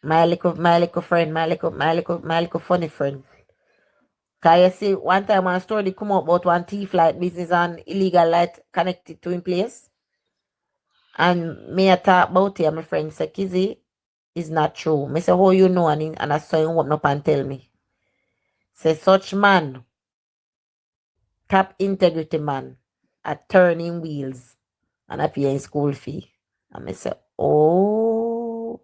My little friend, my little funny friend. Cause you see, one time one story come up about one thief light business and illegal light connected to in place. And me I talk about it, and my friend said, Kizzy, it's not true. Me say, how you know? And I saw him open up and tell me. Say, such man, top integrity man, a turning wheels and a paying school fee. And I say, oh.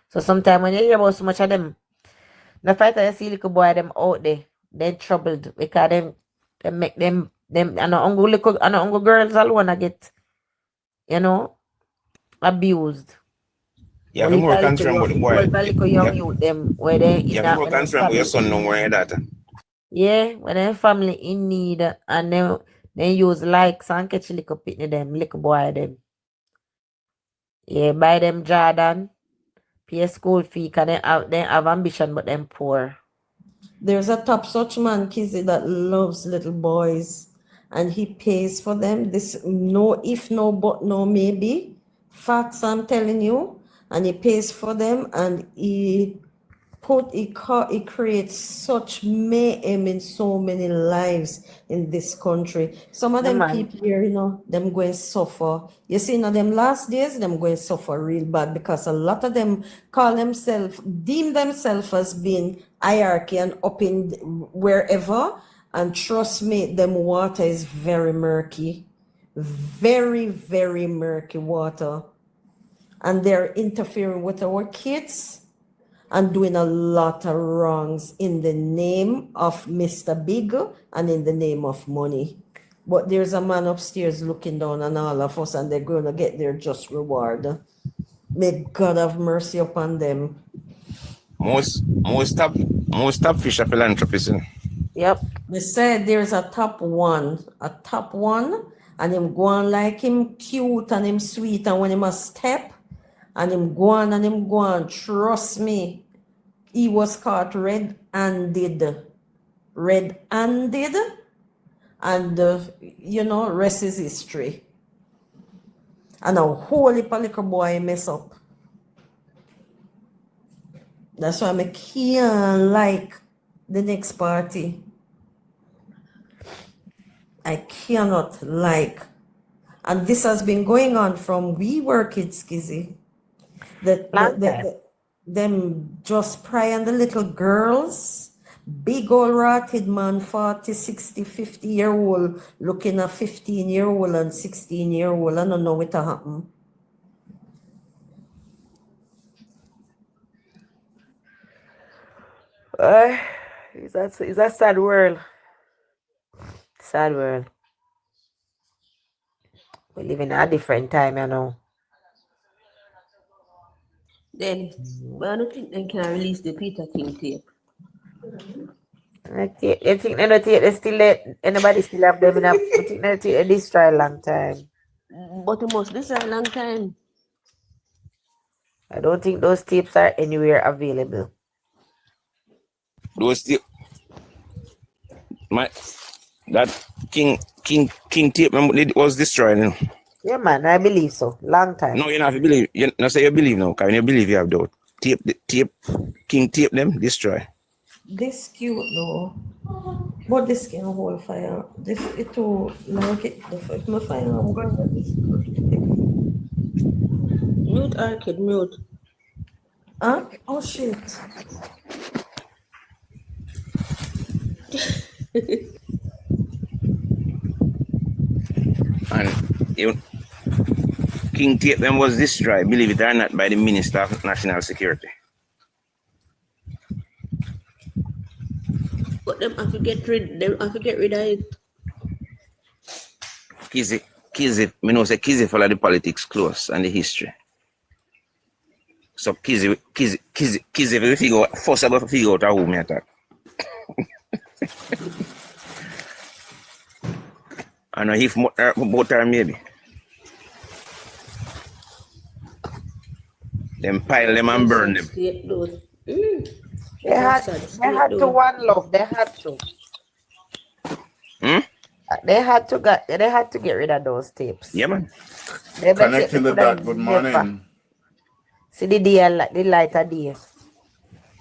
So sometimes when you hear about so much of them, the fighter you see little boy them out there, they troubled because they make them and the uncle girls alone I get, you know, abused. You have more concern about the boy. Little young youth them where they you have more concern about your son no more than that. Yeah, when their family in need and they use likes and catch little pitney them, little boy them. Yeah, buy them Jordan, pay school fee, cause they have ambition but them poor. There's a top such man, Kizzy, that loves little boys and he pays for them. This no, if no, but no, maybe. Facts, I'm telling you. And he pays for them and he creates such mayhem in so many lives in this country. Some of them people here, you know, them going to suffer. You see, in them last days, them going to suffer real bad because a lot of them deem themselves as being hierarchy and up in wherever. And trust me, them water is very murky. Very, very murky water. And they're interfering with our kids and doing a lot of wrongs in the name of Mr. Big and in the name of money. But there's a man upstairs looking down on all of us and they're going to get their just reward. May God have mercy upon them. Most top fish are philanthropists. Yep. They said there's a top one, and him go on like him cute and him sweet, and when him a step, and him go on, trust me, he was caught red-handed, and you know, rest is history. And a whole heap of little boy mess up. That's why I can't like the next party. I cannot like. And this has been going on from we were kids, Kizzy. Them just prying the little girls, big old rotted man, 40, 60, 50-year-old, looking at 15-year-old and 16-year-old. I don't know what to happen. It's a sad world. Sad world. We live in a different time, you know. Then, but I don't think they can release the Peter King tape. I think they don't take, anybody still have them in a, I think they take this try a long time. But it must this a long time. I don't think those tapes are anywhere available. Those tapes, that King tape was destroyed. You know? Yeah, man, I believe so. Long time. No, you don't have to believe. You not say you believe now, because when you believe, you have doubt. King tape them, destroy. This cute though, but this can hold fire. This it too like it. If my fire, I'm going to this. Mute Arcade, mute. Huh? Oh shit. And King tape them was destroyed, believe it or not, by the Minister of National Security. But them have to get rid of it. Kizzy, me know say Kizzy follow the politics close and the history. So Kizzy will figure out, first about to figure out who me attack. I know if both are maybe. Them pile them and burn them. They had to one love. They had to. They had to get rid of those tapes. Yeah, man. Connecting the dot. Good morning. See the light of day.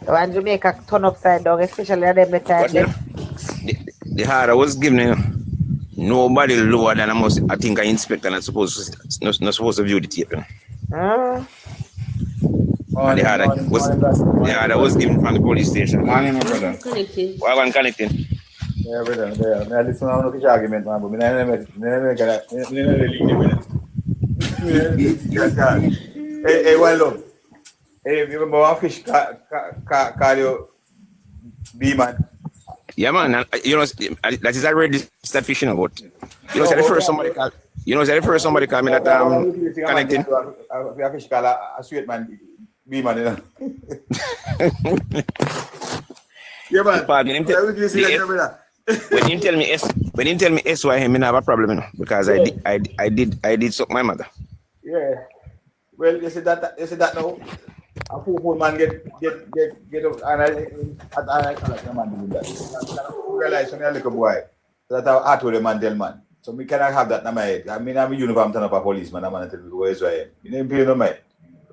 When Jamaica turn upside down, especially at them the time What's the, them. the hard I was giving you? Nobody lower than I think an inspector not supposed to view the tape. You know? And the hard I was given from the police station. Morning, my brother. Connecting. Why one connecting? Yeah, brother. I listen to the argument, man, but I never get Hey, well, look. Hey, you remember one fish cardio B, man? Yeah, man. You know, that is already start fishing about. You know, say the first somebody called. You know, say the first somebody called me that connecting. We have fish called a sweet man, B, man, you know. Yeah, man. When him tell me S, why him have a problem, you know, because I did suck my mother. Yeah. Well, you see that now. A poor man get up and I can't man do that. I realize when I look a boy that I told the man tell man. So we cannot have that in my head. I mean, I'm a uniform turn up a policeman. I'm gonna tell you where is I am. You know, pay no mind.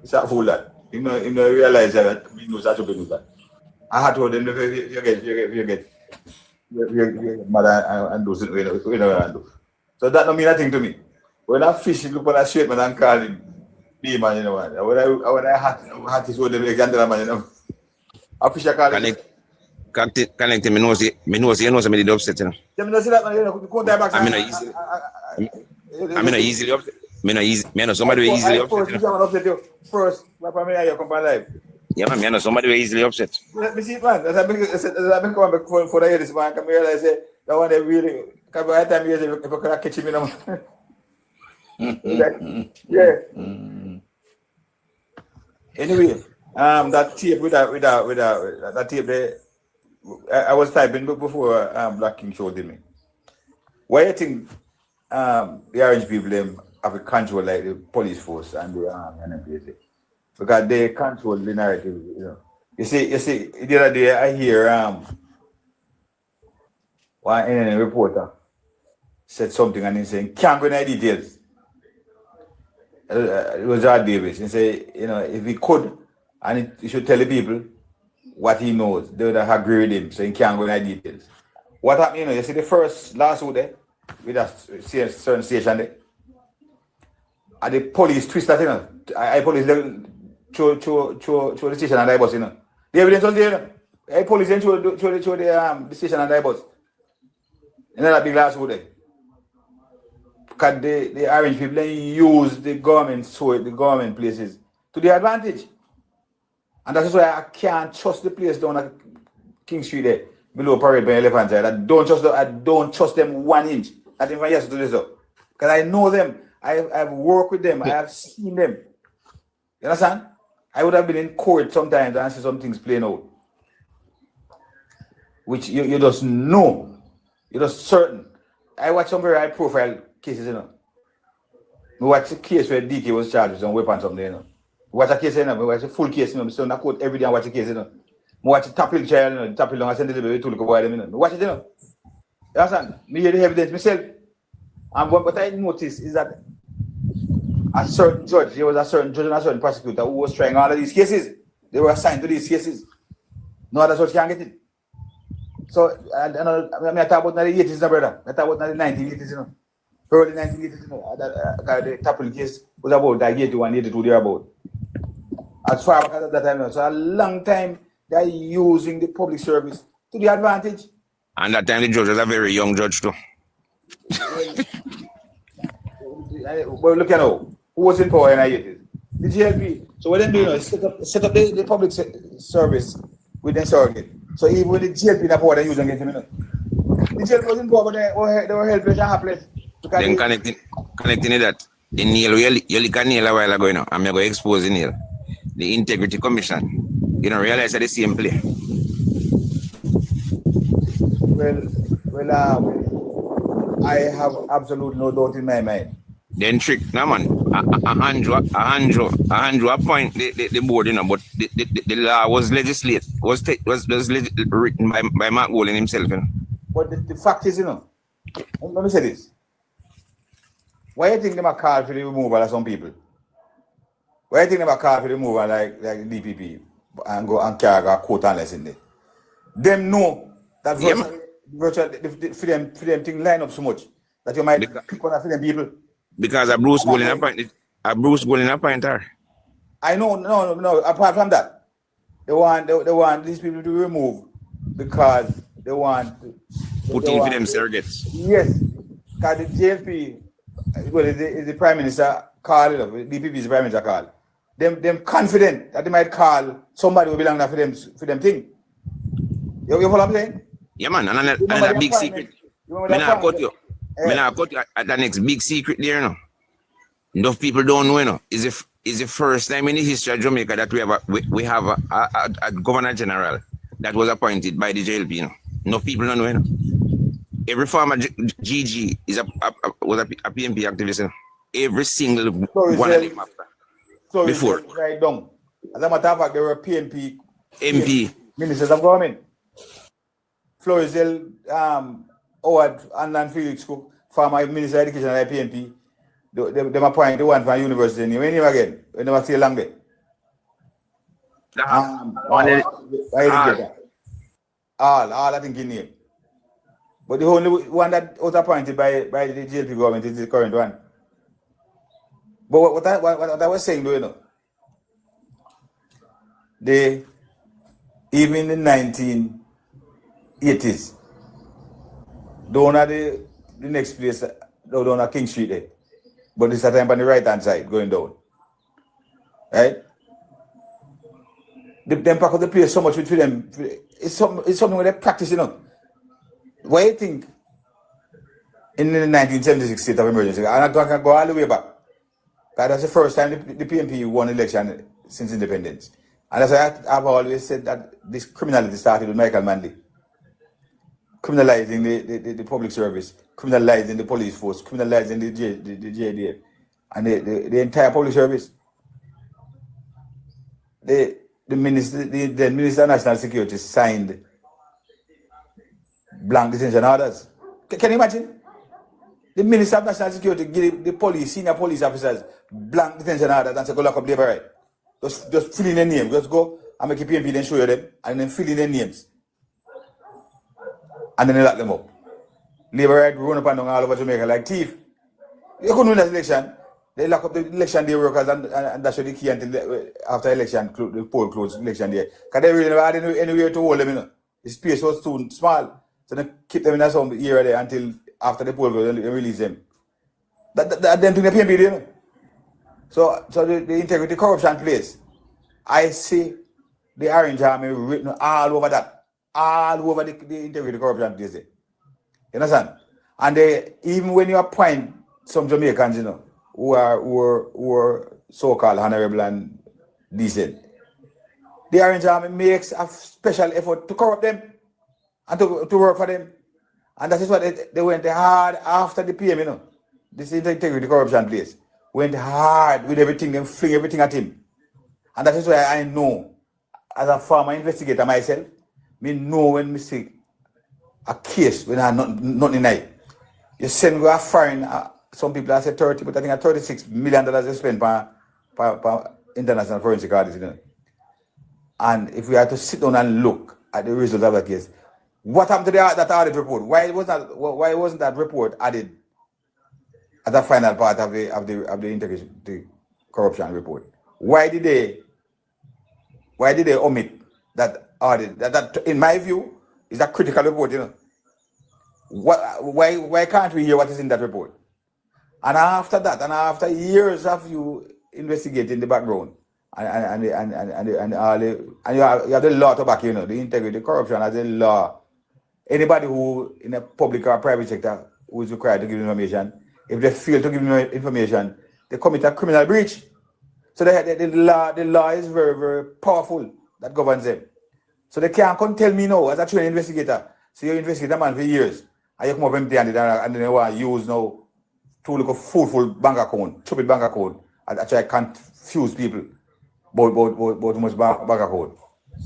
It's a fool that. You know, realize that we know that to do that. I had told them you get mother and do something we know and do. So that don't mean nothing to me. When I fish, look on a straight man and call him. B, man, you know, man. When I had this word, Alexander, man, you know. I fish a call. Connect me knows you know somebody did upset, you know. I mean, see that, man, you know, easily upset. Me know somebody will easily upset. First, my family and you come alive. Yeah, man, me know somebody will easily upset. Let me see it, man. As I've been coming back for the year this man, come realize that one they really, come by the time if I could catch him in yeah. Anyway, that tape with that tape there, I was typing before Black King showed me. Why you think the orange people them have a control like the police force and the NPC? Because they control the narrative, you know. You see, the other day I hear one NN reporter said something and he saying, can't go into details. It was John Davis. He said, you know, if he could, and he should tell the people what he knows, they would have agreed with him, so he can't go into details. What happened, you know, you see the first lawsuit there, with that certain station there, and the police twist that, you know, I police throw the station and the bus, you know. The evidence was there, you know. I police then throw the station and the bus. You know that big lawsuit there. Because the orange people use the government places to their advantage. And that's why I can't trust the place down at King Street there, below Parade by Elephant side. I don't trust them 1 inch. Not even yes to this up. Because I know them. I've worked with them. I have seen them. You understand? I would have been in court sometimes and see some things playing out. Which you just know. You're just certain. I watch some very high profile cases, you know. We watch a case where DK was charged with some weapons something, you know. We watch a case, you know. We watch a full case, you know. We still not court every day and watch a case, you know. We watch a tapil child, you know. Tapil long and send it to the to look about them, you know. We watch it, you know. You understand? Me hear the evidence myself. And what I noticed is that a certain judge, there was a certain judge and a certain prosecutor who was trying all of these cases. They were assigned to these cases. No other judge can get it. So, I talk about the 80s, brother. I talk about the 1980s, you know. Early 1980s, you know. The Tapil case was about like 81, 82, thereabout. As far back at that time, you know. So, a long time, they're using the public service to the advantage. And that time, the judge was a very young judge, too. Well, look at now. Who was in power in the 80s? The JLP. So, what they do, you know, set up the public service with the surrogate. So even with the JLP in the power, they use against him, you know. The JLP was in power, but they were helpless and helpless. Then connecting that, the Neil, you look at Neil a while ago, you know, I'm going to expose the Neil. The Integrity Commission, you know, realize that the same play. Well, I have absolute no doubt in my mind. Then trick, no man, Andrew appoint the board, you know, but the law was legislated, was written by Mark Golden himself, you know. But the fact is, you know, let me say this. Why do you think they are called for the removal of some people? Why do you think they are called for the removal like the DPP? and go and carry a quote unless in there. Them know that virtual for them thing line up so much that you might click on for them people. Because a Bruce Golding appointed her. I know, no. Apart from that, they want these people to remove because they want putting for them surrogates. Yes, because the JLP, well, is the Prime Minister called it up, the DPP is the Prime Minister called. Them confident that they might call somebody who belong there for them thing. You follow what I'm saying? Yeah, man, and a big secret. I cut you at the next big secret there, you know. Enough people don't know, you know. It's the first time in the history of Jamaica that we have a Governor General that was appointed by the JLP, you know. Enough people don't know, you know. Every former GG was a PNP activist, you know. Every single one of them after. So before. Right down. As a matter of fact, there were PNP MP ministers of government. Florizel, Howard, and Felix Cook, former Minister of Education at PNP, them appoint the one from university. And you ain't again. We never stay long there. All I think in name. But the only one that was appointed by the JLP government is the current one. But what I was saying, though, you know, even in the 1980s, down at the next place, down at King Street there. But this time on the right hand side, going down. Right? Them pack up the place so much with them. It's something where they practice, you know. Why do you think in the 1976 state of emergency, and I can go all the way back, that's the first time the PNP won election since independence. And that's why I've always said that this criminality started with Michael Manley. Criminalizing the public service, criminalizing the police force, criminalizing the JDF, and the entire public service. The Minister of National Security signed blank detention orders. Can you imagine? The Minister of National Security give the police, senior police officers, blank detention orders and say, go lock up labor right. Just fill in their name. Just go and make a PMP, then show you them, and then fill in their names. And then they lock them up. Labor right run up and down all over Jamaica like thief. You couldn't win that election. They lock up the election day workers and that's what the key until after election, the poll closed election day. Because they really never had anywhere to hold them, you know. The space was too small. So they keep them in some area there until after the poll closed and release them. That them thing the PMP, you know. So the integrity corruption place, I see the Orange Army written all over that. All over the integrity corruption place. You understand? And even when you appoint some Jamaicans, you know, who are so-called honorable and decent, the Orange Army makes a special effort to corrupt them and to work for them. And that is what they went hard after the PM, you know. This integrity corruption place went hard with everything and fling everything at him. And that is why I know, as a former investigator myself, me know when me see a case when I have nothing in it. You send go a foreign, some people have said 30, but I think $36 million they spend per international forensic audit, you know. And if we had to sit down and look at the result of the case, what happened to that audit report? Why wasn't that report added as a final part of the integrity corruption report? Why did they omit that audit? That in my view is a critical report, you know. Why can't we hear what is in that report? And after that, and after years of you investigating the background and you have the law to back, you know, the integrity corruption as a law. Anybody who in a public or private sector who is required to give information, if they fail to give information, they commit a criminal breach. So the law is very, very powerful that governs them. So they can't come tell me now as a trained investigator. So you investigate a man for years and you come up empty-handed and then you want to use now to look a full bank account, stupid bank account, and actually confuse people about too much bank account.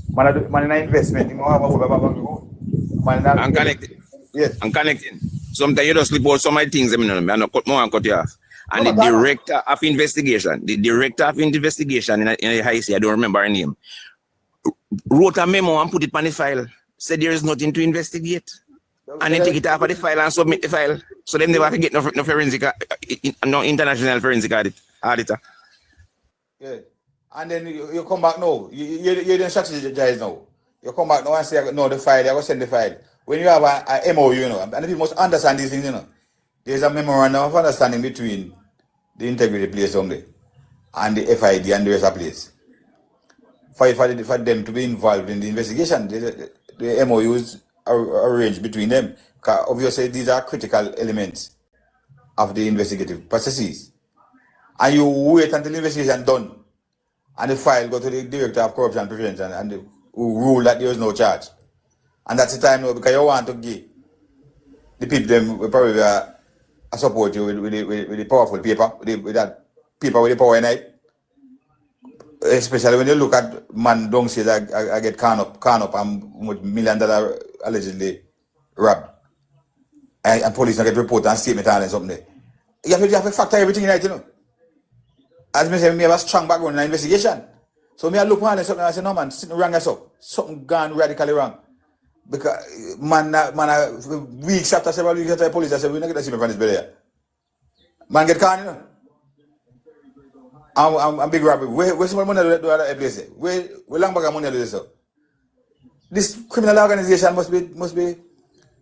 Man in an investment, you have a bank account. I'm connecting. Yes. I'm connecting. Sometimes you just slip out some of the things, I cut more and cut you off. And the director of investigation in the high sea, I don't remember her name, wrote a memo and put it on the file. Said there is nothing to investigate. And then take it off of the file and submit the file. So them never get no forensic, no international forensic auditor. Yeah. And then you come back now. You didn't strategize now. You come back now and say, no, the file, I will send the file. When you have a MOU, you know, and the people must understand these things, you know. There's a memorandum of understanding between the integrity place only and the FID and the rest of the place. For them to be involved in the investigation, the MOUs are arranged between them. Because obviously these are critical elements of the investigative processes. And you wait until the investigation done and the file go to the Director of Corruption Prevention and who rule that there is no charge. And that's the time now because you want to give the people them will probably support you with the powerful paper, with that paper with the power in it. Especially when you look at man don't say that I get can up and with $1 million allegedly robbed. And police not get report and statement and something there. You have to factor everything in it, you know. As me say, me have a strong background in the investigation. So me I look on something and I say, no man, something wrong as up. Something gone radically wrong. Because man weeks after several weeks after the police, I said, we're not going to see me from this belly. Man get caught, you know. I'm big robbery. Where's some money do other place? Where long bag of money do this? This criminal organization must be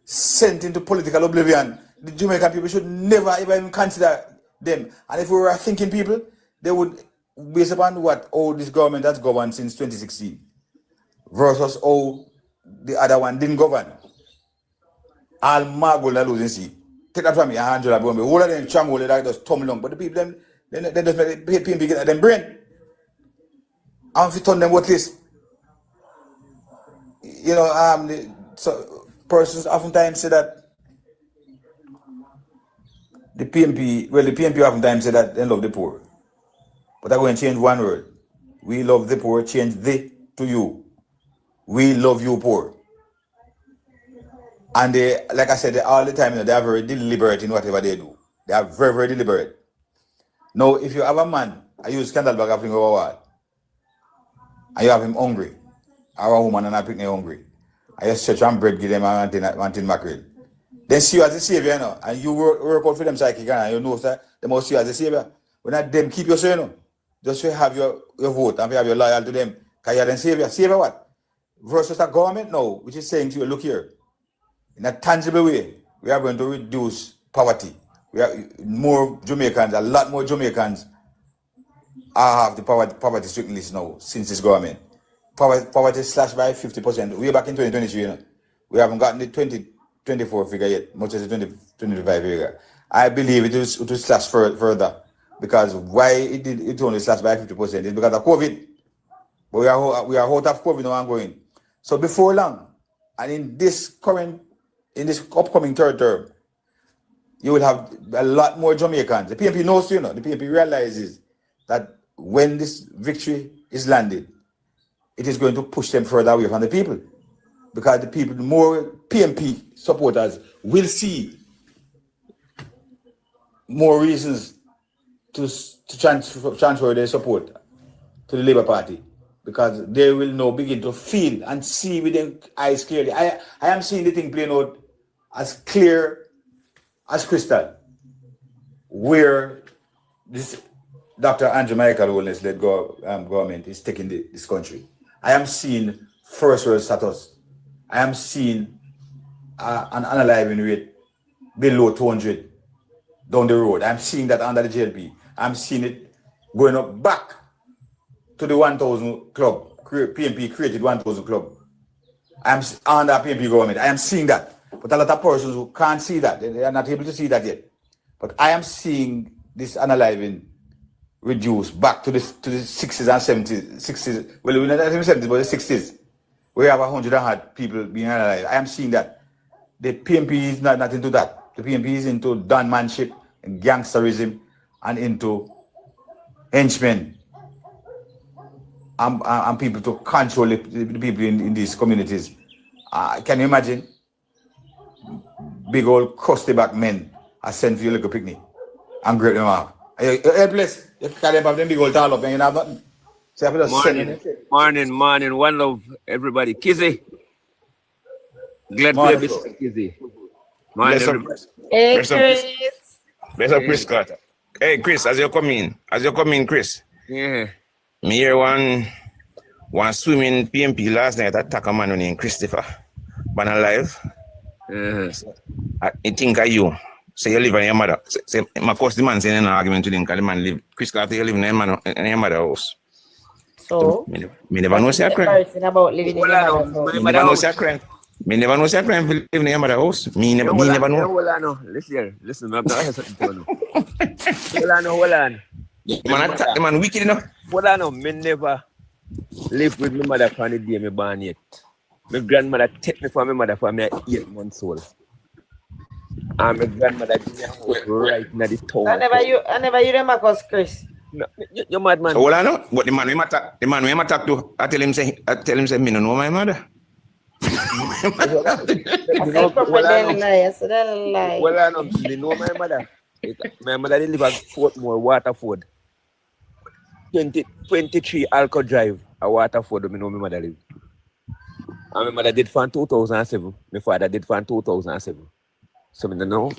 sent into political oblivion. The Jamaican people should never even consider them. And if we were thinking people, they would, based upon what all this government has governed since 2016 versus all the other one didn't govern. All Margot are losing seat. Take that from me, Angela Bombe. All of them changole that just tumble down. But the people them they just make PMP get at them brain. And if you turn them worthless. You know, so persons oftentimes say that the PMP oftentimes say that they love the poor. But I'm going to change one word. We love the poor, change the to you. We love you poor. And they, like I said, all the time, you know, they are very deliberate in whatever they do. They are very, very deliberate. Now, if you have a man, I use candle bag of thing over wall, and you have him hungry, or a woman and a picnic hungry, and you stretch and bread, give them one tin mackerel. Then see you as a savior, you know, and you work out for them psychic, and you know that they must see you as a savior. When not them keep you so, you know, just to have your vote and have your loyal to them, because you're then savior. Savior what? Versus a government now, which is saying to you, look here, in a tangible way, we are going to reduce poverty. We are more Jamaicans, a lot more Jamaicans have the poverty stricken list now since this government. Poverty slashed by 50%. We're back in 2023, you know. We haven't gotten the 2024 figure yet, much as the 2025 figure. I believe it will slash further because why it only slashed by 50% is because of COVID. But we are out of COVID now ongoing. So before long, and in this upcoming third term, you will have a lot more Jamaicans. The PMP knows, you know, the PMP realizes that when this victory is landed, it is going to push them further away from the people. Because the people, the more PMP supporters will see more reasons to transfer their support to the Labour Party. Because they will now begin to feel and see with their eyes clearly. I am seeing the thing playing out as clear as crystal, where this Dr. Andrew Michael Holness led government is taking this country. I am seeing first world status. I am seeing an unaliving rate below 200 down the road. I'm seeing that under the JLP. I'm seeing it going up back to the 1,000 club. PMP created 1,000 club. I'm under PMP government. I am seeing that. But a lot of persons who can't see that, they are not able to see that yet. But I am seeing this unaliving reduce back to the 60s and 70s. Well, we're not even 70s, but the 60s. We have 100 people being unalive. I am seeing that. The PMP is not into that. The PMP is into gunmanship and gangsterism and into henchmen and people to control the people in these communities. Can you imagine? Big old crusty back men are sent for your little picnic and grab them off. You're helpless. You carry them up them big old tall up and you have nothing. So I'm just sending Morning, morning. One love, everybody. Kizzy. Glad to be with Kizzy. Morning, everybody. Hey, Bless up, Chris. bless up, Chris Carter. Hey, Chris, as you come in, Chris. Yeah. Me hear one swimming PMP last night attack a man named Christopher. Ban alive. I think of you. Say you live in your mother. Say my course the man saying an argument with him because the man live. Chris Carter, you live in your mother house. So, Me never know say a crime. About living in your mother's house. Me never know say a crime. Me never know say a crime for living in your mother house. Me never know. Listen, I'm not something to know. Hold on. The man wicked enough. Hold on, me never lived with my mother for the day me born yet. My grandmother take me from my mother for me 8 months old. And my grandmother give me a house right in the town. I never you them cause Chris. No, you're mad man. So hold on, no. But the man we attack to, I tell him say me no know my mother. Well, I know, they know my mother. My mother they live at Portmore, Waterford. 23 Alco Drive, a Waterford, I know my mother live. And my mother did from 2007. My father did from 2007. So I don't know.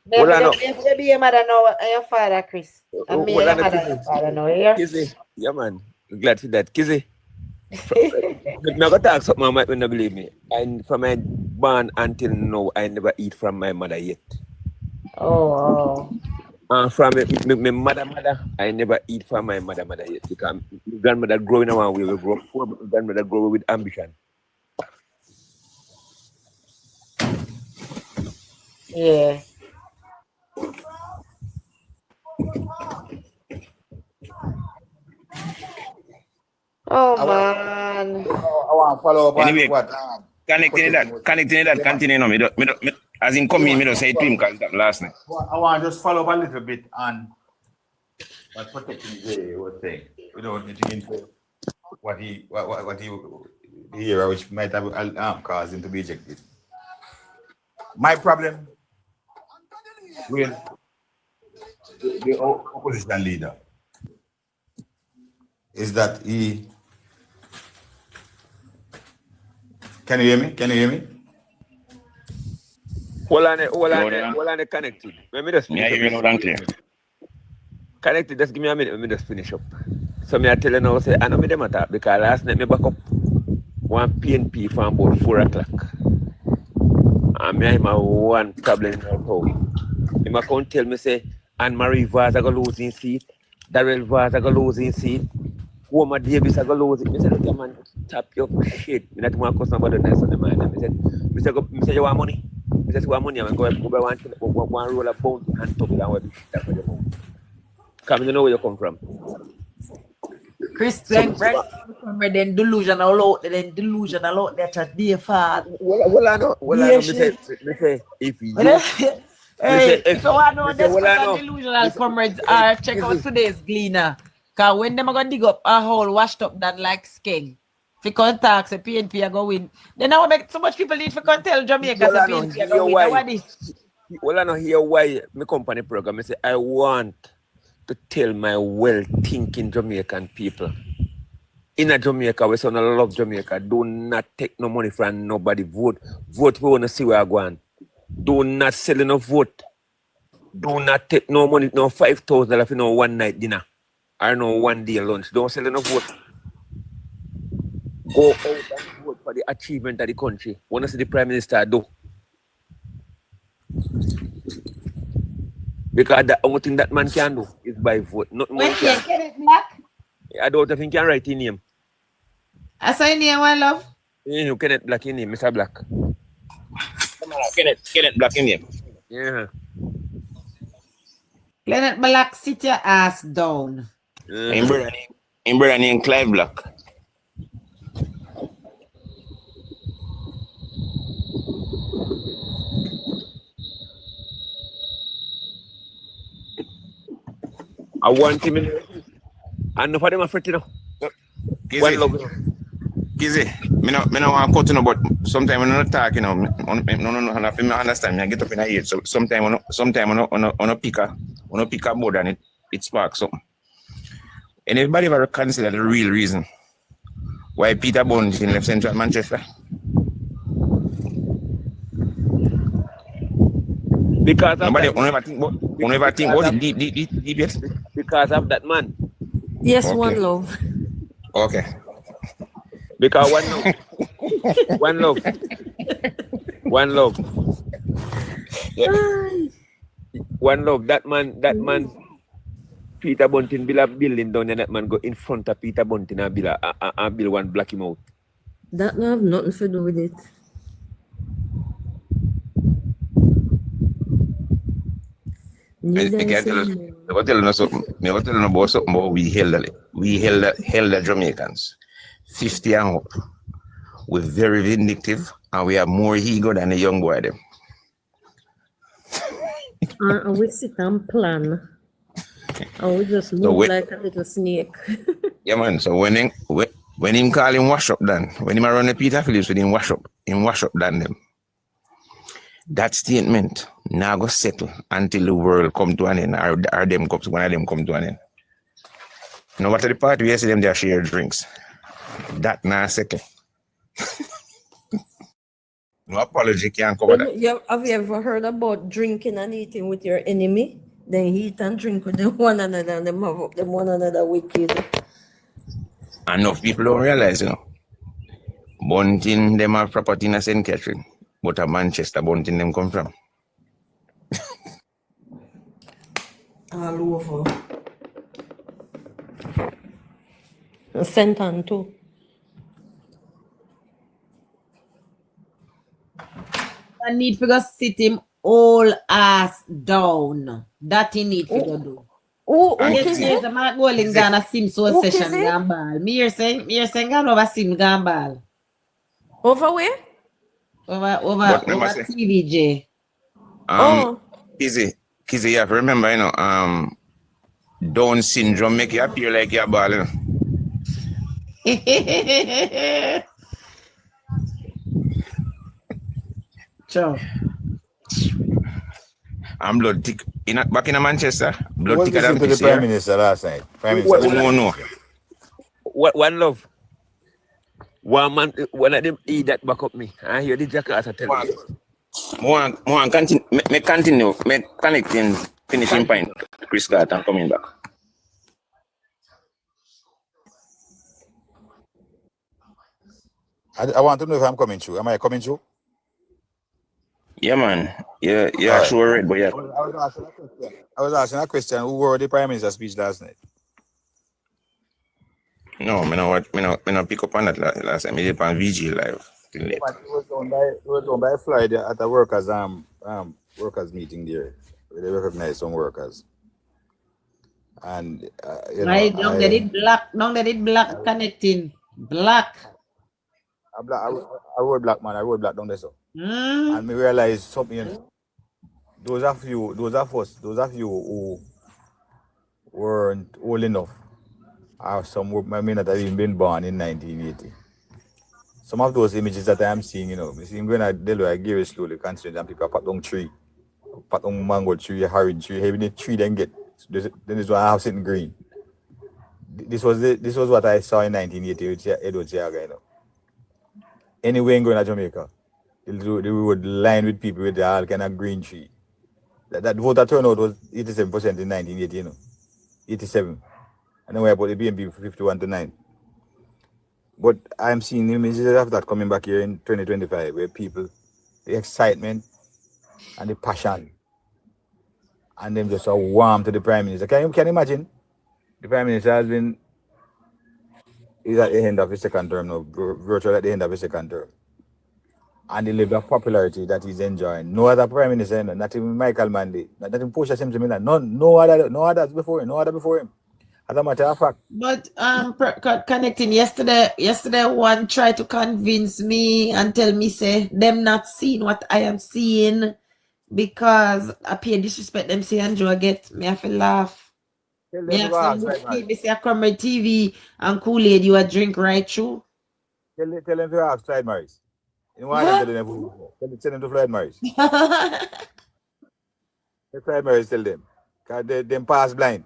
Maybe your mother know your father, Chris. And me your mother, your father know here. Kizzy, yeah man. I'm glad for that. Kizzy. I'm going to talk something, man, when you believe me. And from my born until now, I never eat from my mother yet. Oh. From my mother, I never eat from my mother yet. Because my grandmother growing up, we will grow poor, but my grandmother grow with ambition. Yeah. Oh man. I want to follow up Anyway, on what. Connecting that, continue. No, me as in come in, me don't say it to him because that last night. I want to just follow up a little bit on what Protecting Jay was saying. Without getting into what he hear, which might have caused him to be ejected. My problem with the opposition leader is that he. Can you hear me? Hold on, connected. Let me just Yeah, you're loud and clear. Connected, just give me a minute, let me just finish up. So I tell you now, say, I know me them attack because last night me back up one PNP from about 4 o'clock. And me have one problem in our home. He come tell me, say, Anne-Marie Vaz are going to lose his seat, Darrell Vaz are going to lose his seat, Woman Davis are going to lose it. I said, okay, man, tap your shit. I don't want to cost somebody nice on the man. I said, you want money? I said, you want money? I'm going to go one roll of bounty and top it and we'll that for your home. Come, you know where you come from. Christian, then delusional out, then delusional out there to be fat. Well, I know. Me say, if you... Hey, if you want to know this delusional comrades are, check out today's Gleaner. Because when them are going to dig up a hole washed up that like skin, if you can't talk, say PNP are going to win. Then now make so much people need to tell Jamaica say PNP are going to win. What is? Well, I know here why my company program, I say, I want to tell my well-thinking Jamaican people. In a Jamaica, we say, I love Jamaica. Do not take no money from nobody. Vote. Vote, we want to see where I go on. Do not sell no vote. Do not take no money, no $5,000 for no one night dinner. Or no one day lunch. Don't sell no vote. Go out and vote for the achievement of the country. Want to see the Prime Minister do. Because the only thing that man can do is by vote. Nothing more can. Kenneth Black? I don't think he can write his name. I say your name, one love? You Kenneth Black in name, Mr. Black. Kenneth Black in name. Yeah. Kenneth Black, sit your ass down. In brother named Clive Black. I want him in. And no for them afraid, you know. Kizzy, me no want to cut you, but sometimes when I talk, you know, no, I understand. I get up in a ear. So sometimes I pick a board and it sparks something. Anybody ever consider the real reason why Peter Bunting left Central Manchester? Because of Nobody that man. never think about it deep yet. Because of that man. Yes, Okay. one love. Okay. Because one love. One love. One love. Yeah. One love. That man, Peter Bunting build a building down and that man go in front of Peter Bunting and build one black him out. That don't have nothing to do with it. I can't tell us. Never telling us something. Never telling us about something about we held the Jamaicans 50 and up. We're very vindictive and we have more ego than the young boy them. We sit and plan. And we just move like a little snake. Yeah, man. So when him call him wash up done, when him run the Peter Phillips with him wash up done them. That statement now go settle until the world come to an end, or them comes one of them come to an end. No matter the party, we see them they share drinks. That now settle. No apology can cover that. Have you ever heard about drinking and eating with your enemy? Then eat and drink with them one another and them have up them one another wicked. Enough people don't realize, Bunting them have property in St. Catherine, but a Manchester Bunting them come from. All over. St. Ann too. I need to go sit him all ass down. That he need to go do. Yes, the man go in Ghana sim so session gambal. Me here saying Ghana over sim gambal. Over where? Over TVJ. Kizzy, you have to remember, Down syndrome make you appear like you're a ball, Sure. I'm blood thick. Back in Manchester, blood What thicker listened than to the piss Prime here. Minister last night? Prime Minister. No. One love. One man, one of them eat that back up me. I hear the Jakarta tell me. More continue. Me connecting, finishing point. Chris Gart and coming back. I want to know if I'm coming through. Am I coming through? Yeah, man. Yeah, right. Sure, right, but yeah. I was asking a question. Who were the Prime Minister's speech last night? No, me no pick up on that last time. I did on VG live. It was done by Friday at a workers meeting there. Where they recognize some workers. And Right, don't let it black connecting. Black. I wrote black man, I wrote black down there so. And me realize something, those of you who weren't old enough, or some may not have even been born in 1980. Some of those images that I am seeing, me see going to Delaware, Gary slowly considering that people pat down tree, pat down mango tree, orange tree, having the tree then get. Then this one I have sitting green. This was what I saw in 1980 with Edward Chiaga, Anywhere going to Jamaica, they would line with people with all kind of green tree. That voter turnout was 87% in 1980, 87. And then we about the BNP 51-9. But I'm seeing images of that coming back here in 2025, where people, the excitement and the passion, and them just are warm to the Prime Minister. Can you imagine? The Prime Minister is at the end of his second term now, virtually at the end of his second term. And the level of popularity that he's enjoying. No other Prime Minister, not even Michael Manley, not even Portia Simpson, no other before him. As a matter of fact. But connecting yesterday one tried to convince me and tell me say them not seeing what I am seeing because I pay disrespect them say and Joe get me have to laugh. Me have some good say I come on TV and Kool-Aid you a drink right through. Tell them to have Floyd Morris. You want them tell them to Floyd Morris. Floyd Morris tell them. Because them pass blind.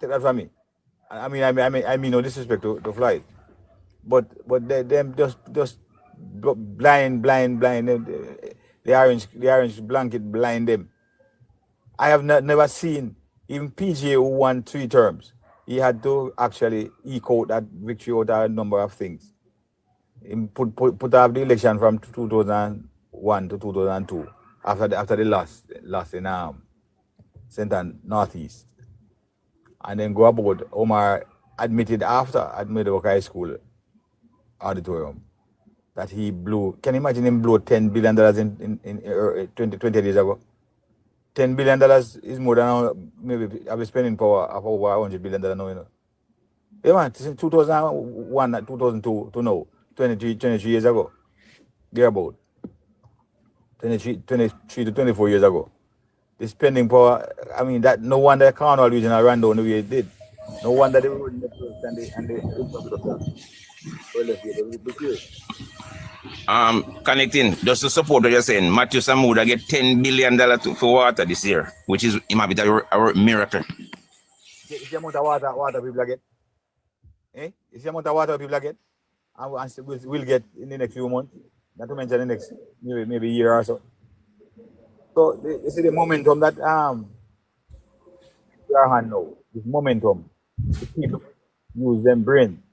Take that from me. I mean no disrespect to Floyd, but them just blind. The orange blanket blind them. I have never seen even PJ who won 3 terms. He had to actually eke out that victory out of a number of things. He put up the election from 2001 to 2002 after the lost in Central Northeast, and then go about Omar admitted after at Meadowbrook High School auditorium that he blew. Can you imagine him blow $10 billion in 20 years ago? $10 billion is more than maybe I've been spending power of over $100 billion now, you know. Yeah, man, since 2001, 2002 to now, 23 years ago, they're about 23 to 24 years ago. The spending power, I mean, that no wonder Cornwall Regional ran down the way it did. No wonder they were in the first and the infrastructure. Well, let's be serious. Connecting, just to support what you're saying, Matthew Samuda get $10 billion for water this year, which is it might be a miracle. It's the amount of water people get. It's the amount of water people get. And we'll get in the next few months. Not to mention the next maybe year or so. So you see the momentum that we are on now. This momentum. The people use them brain.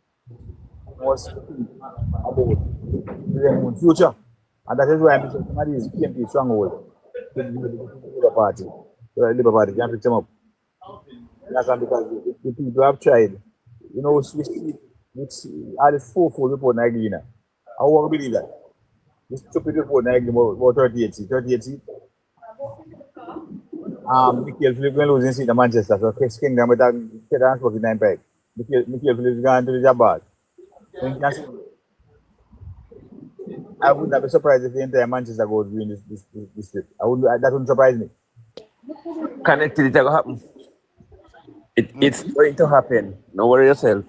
Was about their own future. And that is why I'm saying somebody is PMP stronghold. The Labour Party. The Labour Party can't pick them up. That's because the people have tried. You know, we see all the 4 report in Agina. I won't believe that. This stupid report in Agina about 38 seats. 38 seats. Michael Phillips going to lose in seat in Manchester. So Chris Kingdom with that transport in 9 peg. Michael Phillips going to the Jabbar. I would not be surprised if the entire Manchester goes win this trip. That wouldn't surprise me. Connected, it's going to happen. It's going to happen. Don't worry yourself.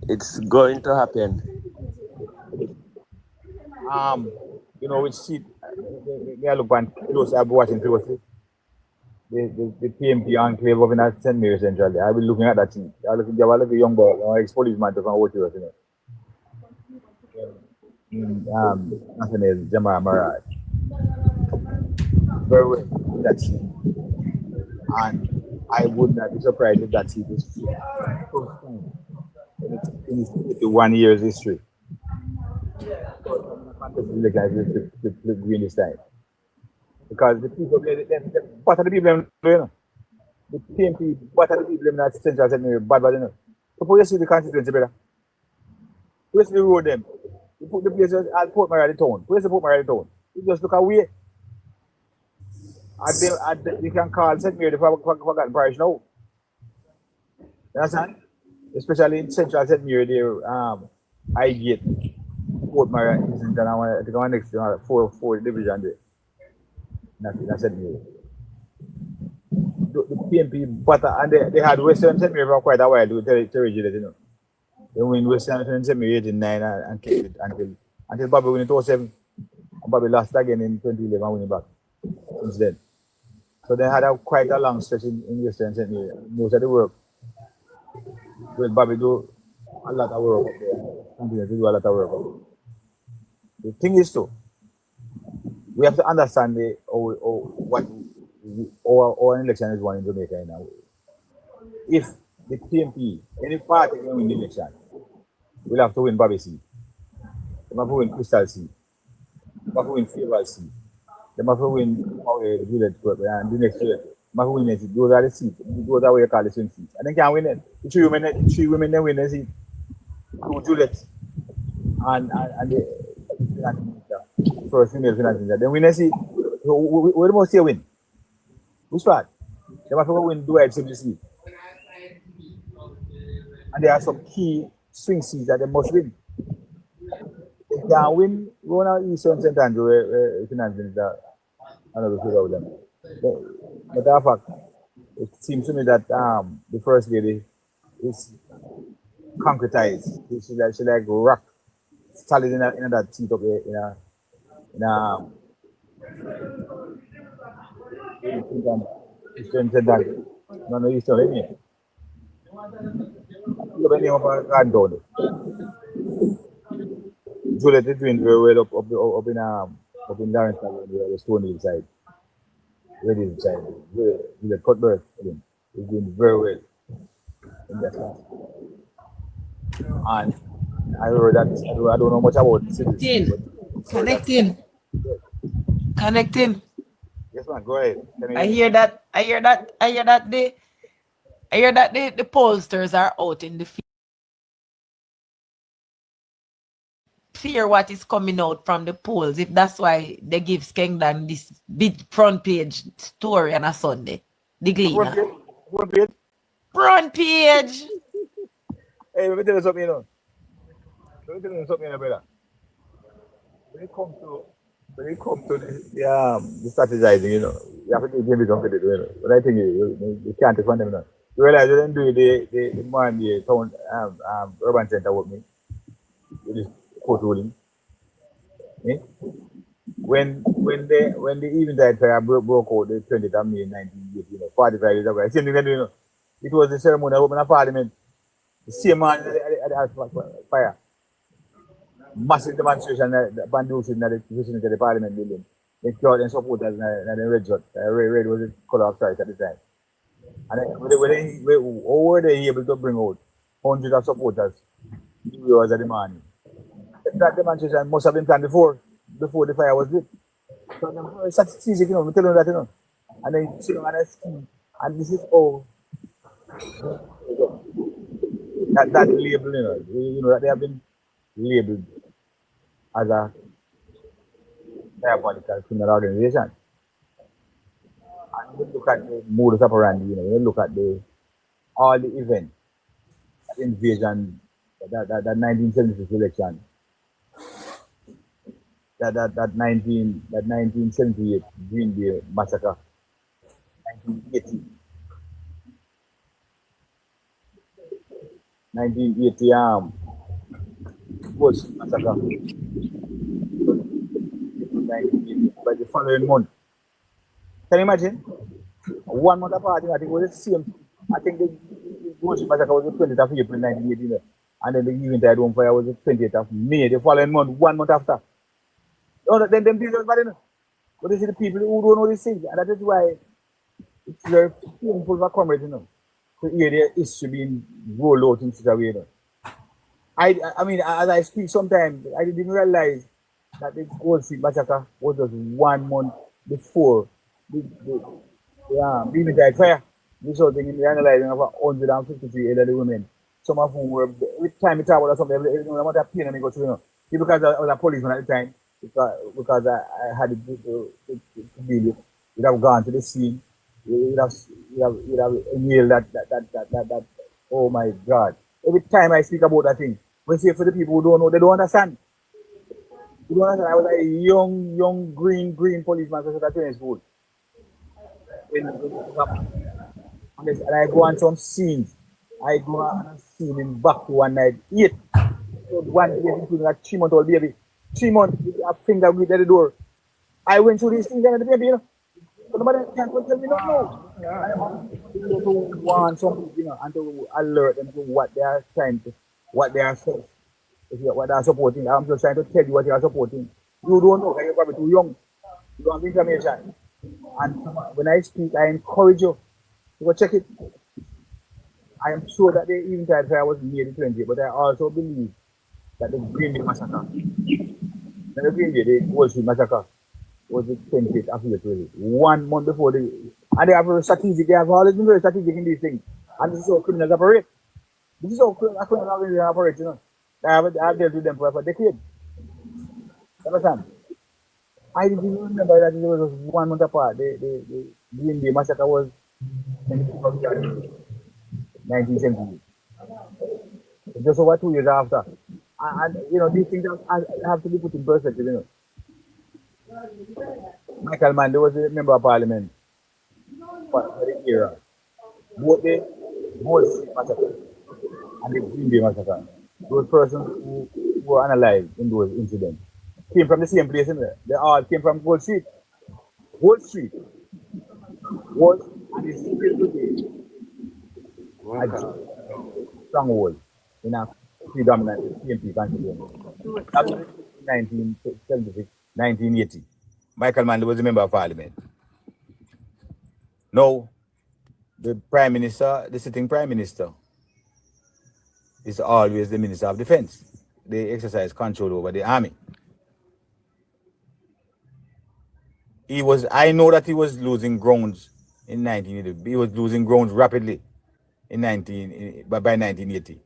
It's going to happen. You know which seat they are looking close. I've been watching closely. The PMP enclave of in St. Mary Central. I've been looking at that seat. I look at a young boy, ex-policeman to come watch you, you know. Nothing is Jamal Maraj. Very well in that seat. And I would not be surprised if that seat is first time in its 51 years history. To win this time. Because the people, what are the people, you know? The PMP, what are the people in that Central St. Mary bad, you know? So put you see the constituency better. Put you see the road them. You put the places at Port Mary the town. Put you see Port Mary the town. You just look away. You can call St. Mary the forgotten parish now. You understand? Especially in Central St. Mary there, I get Port Mary isn't I think I'm next to 4 division there. That's St. Mary. The PMP, but and they had Western St. Mary for quite a while to regulate, you know. They win Western St. Mary 89 and kept it until Bobby win in 2007. And Bobby lost again in 2011 winning back since then. So they had quite a long stretch in Western St. Mary. Most of the work. Well, Bobby do a lot of work up there. Continue to do a lot of work up there. The thing is too, we have to understand what our election is won in Jamaica now. If the PMP, any party can win the election, we'll have to win Bobby seat. They have to win Crystal seat. They have to win Favor seat. They have to win Village Club and the next year. They have to win it. Those are the seats. Those are what you call the swing seats. And they can win it. The 3 women then win the seat. Juliet and the first female finance minister. Then win the seat. What must you win? Which part? They have to win Dwight seat. And there are some key swing seats that they must win. They can win going out Eastern St. Andrew where finance minister another figure with them. But in fact, it seems to me that the first lady is concretized. She like rock solid in that seat up there in Eastern St. Andrew. No, Eastern, isn't it? Look at the name of a granddaughter. Juliet is doing very well up in Lawrence, the Stone Hill side. Ready side. Juliet Cuthbert is doing very well in that class. And I heard that I don't know much about cities. Connecting. Yes, man, go ahead. I hear that the pollsters are out in the field. Fear what is coming out from the polls, if that's why they give Skengdan this big front page story on a Sunday. The Gleaner. Front page. Hey, let me tell you something, brother. When it comes to the strategizing, you have to give them confidence, But I think you can't take one them now. You realize you didn't do the man, the town, urban center with me. With this court ruling. Eh? When the eventide fire broke out the 20th of May 1980, 45 years ago, same thing they do, it was the ceremony of opening a parliament. The same man at the fire. Massive demonstration bandusing in the vicinity of the parliament building. They crowd and supporters in the red shirt. Red was the color of choice at the time. And how were they able to bring out hundreds of supporters 2 hours at the morning? That demonstration must have been planned before the fire was lit. So it's strategic, we tell them that, And then you sit on a scheme, and this is all that label, that they have been labeled as a diabolical criminal organization. And when you look at the modus operandi, when you look at all the events, that invasion, that 1976 election, that 1978 Green Bay massacre, 1980 Bush massacre, 1980, by the following month. Can you imagine? 1 month apart, I think it was the same. I think the Bush massacre was the 20th of April 1980, and then the eventide home fire was the 20th of May, the following month, 1 month after. Then people bad enough. But this is the people who don't know these things, and that is why it's very painful for comrades, to hear their history being rolled out in such a way, I mean, as I speak sometimes, I didn't realize that the Gold Street massacre was just 1 month before the eventide fire. This whole thing in the analyzing of 153 elderly women, some of whom were, with time it was something, no matter pain and go through, because I was a policeman at the time, because I had to deal with, you'd have gone to the scene, you'd have inhaled that, oh my God. Every time I speak about that thing, when I say for the people who don't know, they don't understand. You don't understand, I was a young green policeman at a training school. And I go on some scenes. I go on a scene in back to one night, 8. One day, including a 3-month-old baby. 3 months, with a finger with at the door. I went through these things and the baby, So nobody can't tell me no. I want some, and to alert them to what they are trying to, what they are saying, what they are supporting. I'm just trying to tell you what you are supporting. You don't know, you're probably too young. You don't have information. And when I speak, I encourage you to go check it. I am sure that the eventide fire was near the 20th, but I also believe that the Green Bay massacre, the Green Bay, the Wall Street massacre, was the 20th of April, 1 month before and they have a strategic, they have always been very strategic in these things. And this is how criminals operate. This is how criminal organizations operate, I've dealt with them for decades. Understand? I didn't even remember that it was 1 month apart. The Green Bay massacre was 1978. Just over 2 years after. And these things have to be put in perspective, Michael Mann was a member of parliament for the era. Both the Wall Street massacre and the Green Bay massacre, those persons who were analyzed in those incidents came from the same place, They all came from Wall Street. Wall Street was, and is still today, stronghold in a predominant PMP constituency. That was 1976, 1980. Michael Manley was a member of parliament. Now, the prime minister, the sitting prime minister, is always the minister of defense. They exercise control over the army. I know that he was losing grounds in 1980. He was losing grounds rapidly by 1980.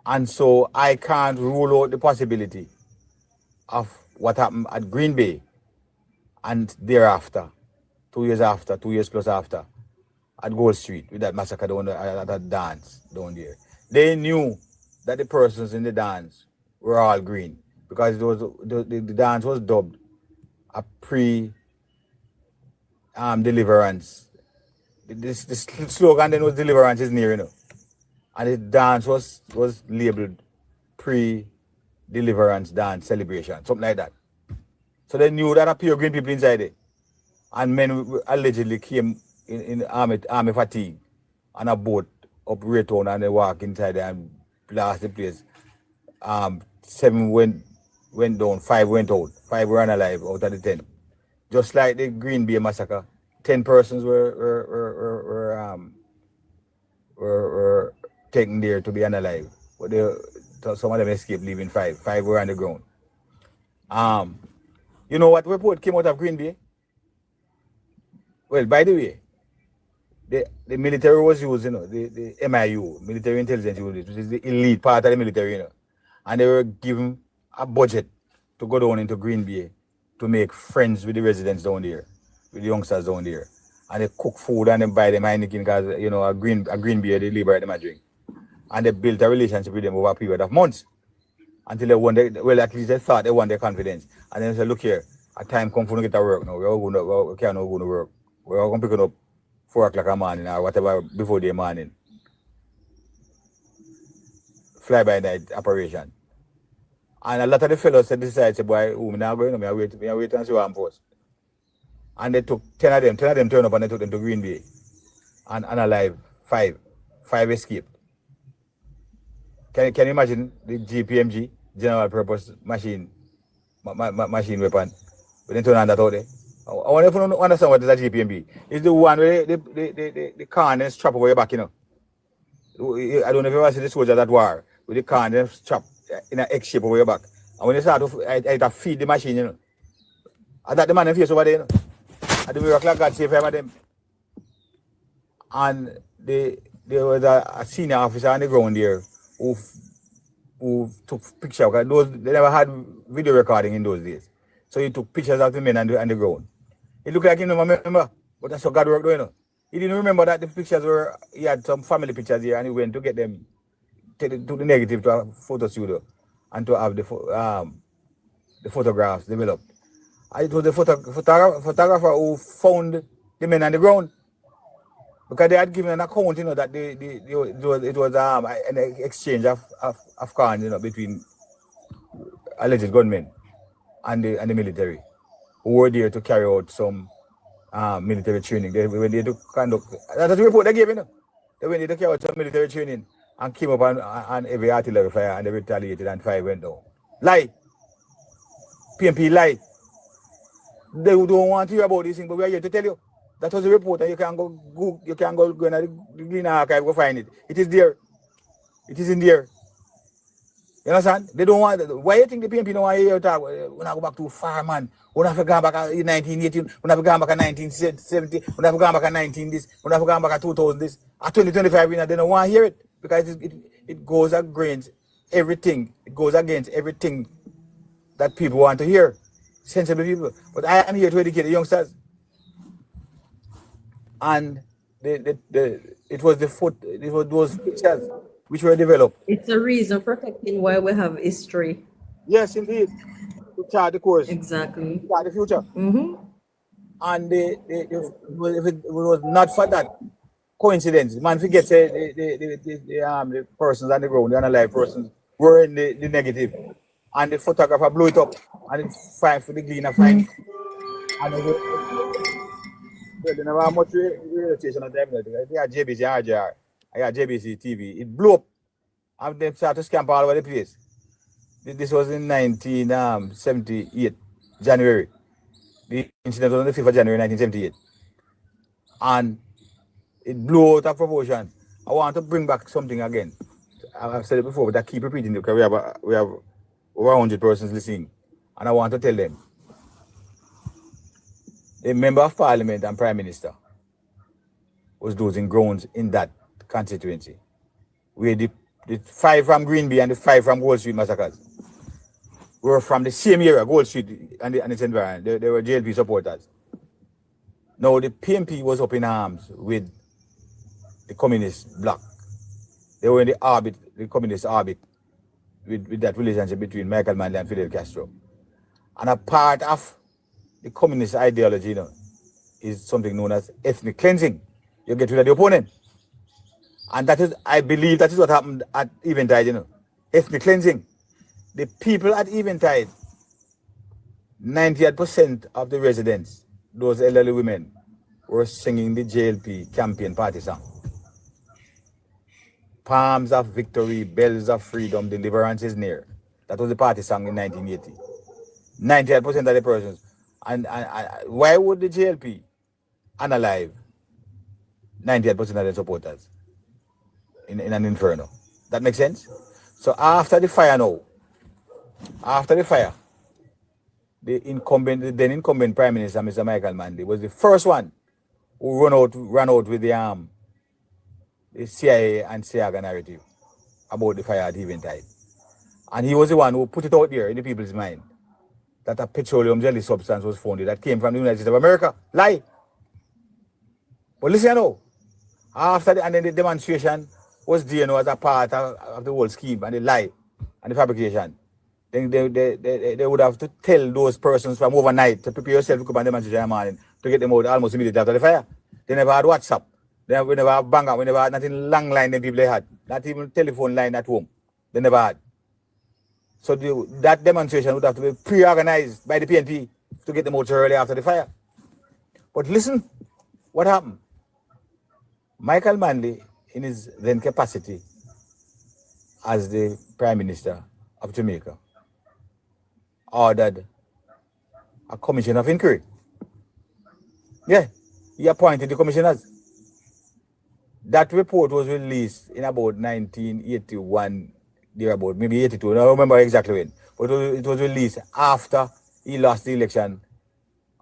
And so I can't rule out the possibility of what happened at Green Bay and thereafter, 2 years plus after, at Gold Street with that massacre down there, at that dance down there. They knew that the persons in the dance were all green because it was the dance was dubbed a deliverance. This slogan then was deliverance is near, you know. And the dance was labeled pre-deliverance dance celebration, something like that. So they knew that a pure green people inside it. And men allegedly came in army fatigue on a boat up Raytown and they walk inside there and blast the place. 7 went down, 5 went out. 5 were unalive out of the 10. Just like the Green Bay massacre, 10 persons were taken there to be unalive. But some of them escaped, leaving 5. 5 were on the ground. You know what report came out of Green Bay? Well, by the way, the military was used, you know, the MIU, military intelligence unit, which is the elite part of the military, you know. And they were given a budget to go down into Green Bay to make friends with the residents down there, with the youngsters down there. And they cook food and they buy them Heineken because, you know, a Green Bay, they liberate them a drink. And they built a relationship with them over a period of months. Until they won at least they thought they won their confidence. And then they said, look here, a time come for to get to work now. We can't go to work. We're all going to pick it up 4 o'clock in the morning or whatever before the morning. Fly-by-night operation. And a lot of the fellows decided, boy, we're not going to wait and see what I'm post. And they took 10 of them turned up and they took them to Green Bay. And unalive, 5 escaped. Can you imagine the GPMG, general purpose machine weapon? We didn't turn on that out there. I wonder if you don't understand what is a GPMB. It's the one where the can and strap over your back, you know. I don't know if you ever see the soldiers at war with the can and strap in an X shape over your back. And when you start to feed the machine, you know. And that the man in face over there, you know. And the miracle of God save him of them. And there was a senior officer on the ground there who took pictures. They never had video recording in those days. So he took pictures of the men on the ground. It looked like he didn't remember, but that's how God worked, you know. He didn't remember that the pictures he had some family pictures here and he went to get them, to the negative to a photo studio and to have the photographs developed. And it was the photographer who found the men on the ground. Because they had given an account, you know, that it was an exchange of cars, you know, between alleged gunmen and the military, who were there to carry out some military training. They went there to conduct. That's the report they gave, you know. They went there to carry out some military training and came up on every artillery fire and they retaliated and 5 went down. Lie. PMP lie. They don't want to hear about this thing, but we are here to tell you. That was a report, and you can go in the Green Archive go find it. It is there. It is in there. You understand? They don't want. Why you think the PMP don't want to hear you talk? We not go back to far, man. We not go back in 1980. We not go back in 1970. We not go back in 19 this. We not go back in 2000 this. At 2025, they don't want to hear it because it goes against everything. It goes against everything that people want to hear. Sensible people. But I am here to educate the youngsters. And it was those pictures which were developed. It's a reason protecting why we have history. Yes, indeed. To chart the course. Exactly. To chart the future. Mm-hmm. And if it was not for that coincidence, man forgets the persons on the ground, the unalive persons, were in the negative. And the photographer blew it up and it fine for the cleaner fine. And they never have much realization of them. They are JBs and RJR. I got JBC TV. It blew up. And they started to scamper all over the place. This was in 1978, January. The incident was on the 5th of January 1978. And it blew out of proportion. I want to bring back something again. I've said it before, but I keep repeating it because we have over 100 persons listening. And I want to tell them, the member of parliament and prime minister was losing grounds in that constituency, where the 5 from Green Bay and the 5 from Gold Street massacres were from the same area, Gold Street and its environment. They were JLP supporters. Now the PMP was up in arms with the communist bloc. They were in the communist orbit with that relationship between Michael Manley and Fidel Castro. And a part of the communist ideology, is something known as ethnic cleansing. You get rid of the opponent. And that is, I believe that is what happened at Eventide, ethnic cleansing. The people at Eventide, 98% of the residents, those elderly women, were singing the JLP campaign party song. Palms of victory, bells of freedom, deliverance is near. That was the party song in 1980. 98% of the persons. And why would the JLP unalive 98% of the supporters in an inferno? That makes sense? So after the fire, the then incumbent Prime Minister, Mr. Michael Manley, was the first one who ran out with the CIA and SIAGA narrative about the fire at Eventide. And he was the one who put it out there in the people's mind that a petroleum jelly substance was found that came from the United States of America. Lie. But listen now, and then the demonstration was there as a part of the whole scheme and the lie and the fabrication. Then they would have to tell those persons from overnight to prepare yourself to come and demonstration in the morning to get them out almost immediately after the fire. They never had WhatsApp. We never had bang out. We never had nothing long line than people they had. Not even telephone line at home. They never had. So that demonstration would have to be pre-organized by the PNP to get them out early after the fire. But listen, what happened? Michael Manley, in his then capacity as the Prime Minister of Jamaica, ordered a commission of inquiry. Yeah, he appointed the commissioners. That report was released in about 1981, thereabout, maybe 82, I don't remember exactly when. But it was released after he lost the election,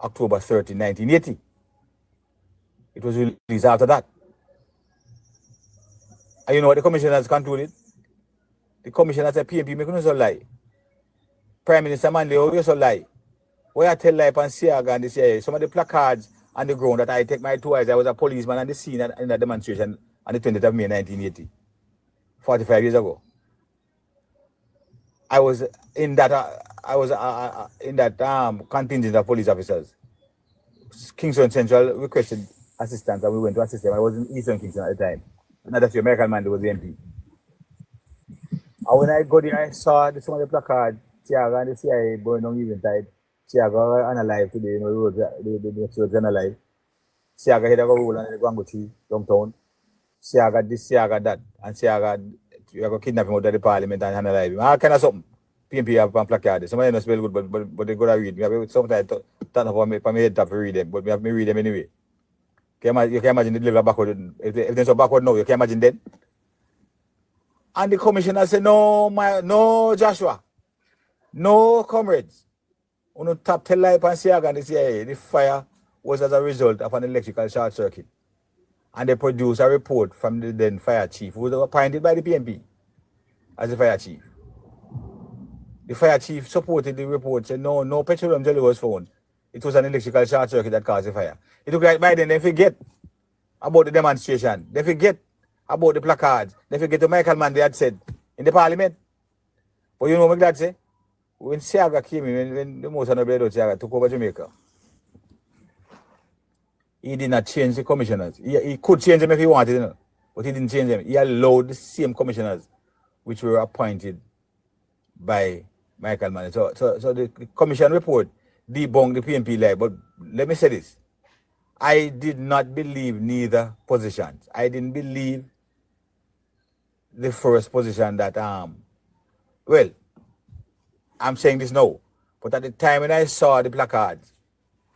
October 30, 1980. It was released after that. And you know what the commissioners concluded? The commissioners said, PNP, make no so lie. Prime Minister Manley, how you so lie? Why I tell lie on SIAGA and the CIA? Some of the placards on the ground that I take my 2 eyes, I was a policeman on the scene in that demonstration on the 20th of May 1980, 45 years ago. I was in that contingent of police officers. Kingston Central requested assistance and we went to assist them. I was in Eastern Kingston at the time. And that's the American man that was the MP. And when I got there, I saw some of the placards, SIAGA and the CIA burning on Eventide. SIAGA unalive today, the roads unalive. SIAGA had a rule on the Gwango tree, downtown. SIAGA this, SIAGA that, and SIAGA, you have to kidnap him out of the parliament and unalive him. All kind of something. PNP have a placard. Some of them don't spell good, but they go to read. Sometimes turn up on my head top to read them, but we have to read them anyway. You can imagine the level backward. If they're so backward now, you can imagine then. And the commissioner said, no, Joshua, no, comrades. On the top tell life and SIAGA and the CIA, the fire was as a result of an electrical short circuit. And they produced a report from the then fire chief, who was appointed by the PNP as the fire chief. The fire chief supported the report, said no petroleum jelly was found. It was an electrical short circuit that caused the fire. It looked like by then they forget about the demonstration. They forget about the placards. They forget what Michael Manley had said in the parliament. But you know what my dad say? When SIAGA came in, when the most honorable SIAGA took over Jamaica, he did not change the commissioners. He could change them if he wanted, but he didn't change them. He allowed the same commissioners which were appointed by Michael Manley. So the commission report debunked the PNP lie. But let me say this. I did not believe neither positions. I didn't believe the first position that well, I'm saying this now, but at the time when I saw the placards,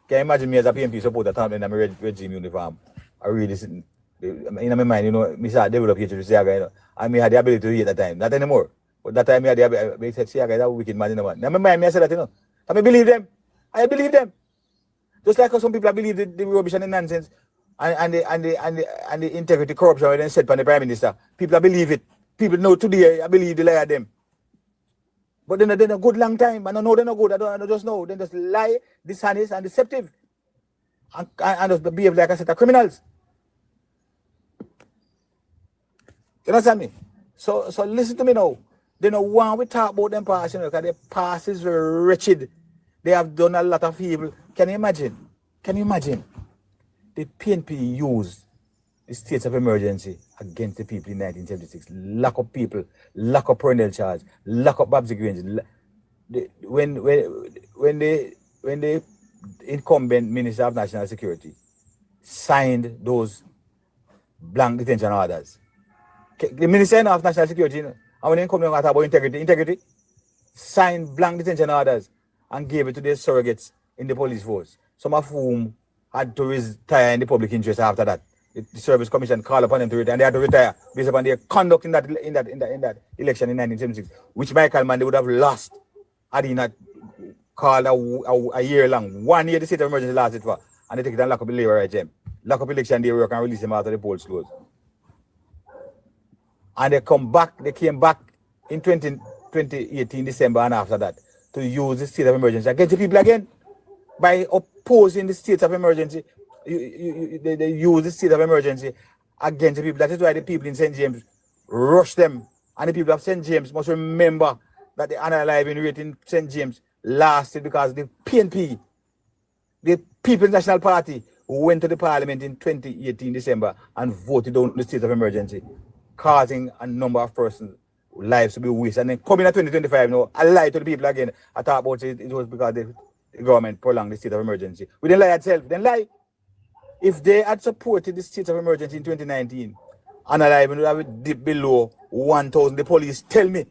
can you imagine me as a PNP supporter in a regime uniform? I really sitting in my mind, you know, me start develop hatred to Siaga, you know, and me had the ability to hate that time. Not anymore. But that time me had the ability to say Siaga is a wicked man in the man. Now my mind me I said that, you know. I believe them. I believe them. Just like how some people believe the rubbish and the nonsense and the integrity corruption when they said by the Prime Minister. People believe it. People know today I believe the lie of them. But then they're a good long time. I don't know they're not good. I don't just know. They just lie, dishonest, and deceptive. And just behave like a set of criminals. You understand me? So listen to me now. They don't want we talk about them past, you know, because their past is very wretched. They have done a lot of evil. Can you imagine? Can you imagine? The PNP used the states of emergency against the people in 1976. Lock up people, lock up Pernell Charge, lock up Babsy Grange. When the incumbent Minister of National Security signed those blank detention orders, the Minister of National Security, you know, and when they come talk about integrity, signed blank detention orders and gave it to their surrogates in the police force, some of whom had to retire in the public interest after that. The Service Commission called upon them to retire, and they had to retire based upon their conduct in that election in 1976, which Michael Mann they would have lost had he not called a year long. 1 year the state of emergency lasted for, and they take it and lock up the labor regime, lock up election day work and release them after the polls closed. And they came back in 2018 December and after that to use the state of emergency against the people again. By opposing the state of emergency, they use the state of emergency against the people. That is why the people in St. James rush them. And the people of St. James must remember that the unaliving rate in St. James lasted because the PNP, the People's National Party, went to the parliament in 2018 December and voted down the state of emergency, causing a number of persons' lives to be wasted. And then coming at 2025 now, I lie to the people again. I talk about it was because the government prolonged the state of emergency. We didn't lie itself, then lie. If they had supported the state of emergency in 2019, unalive would have dipped below 1,000. The police tell me,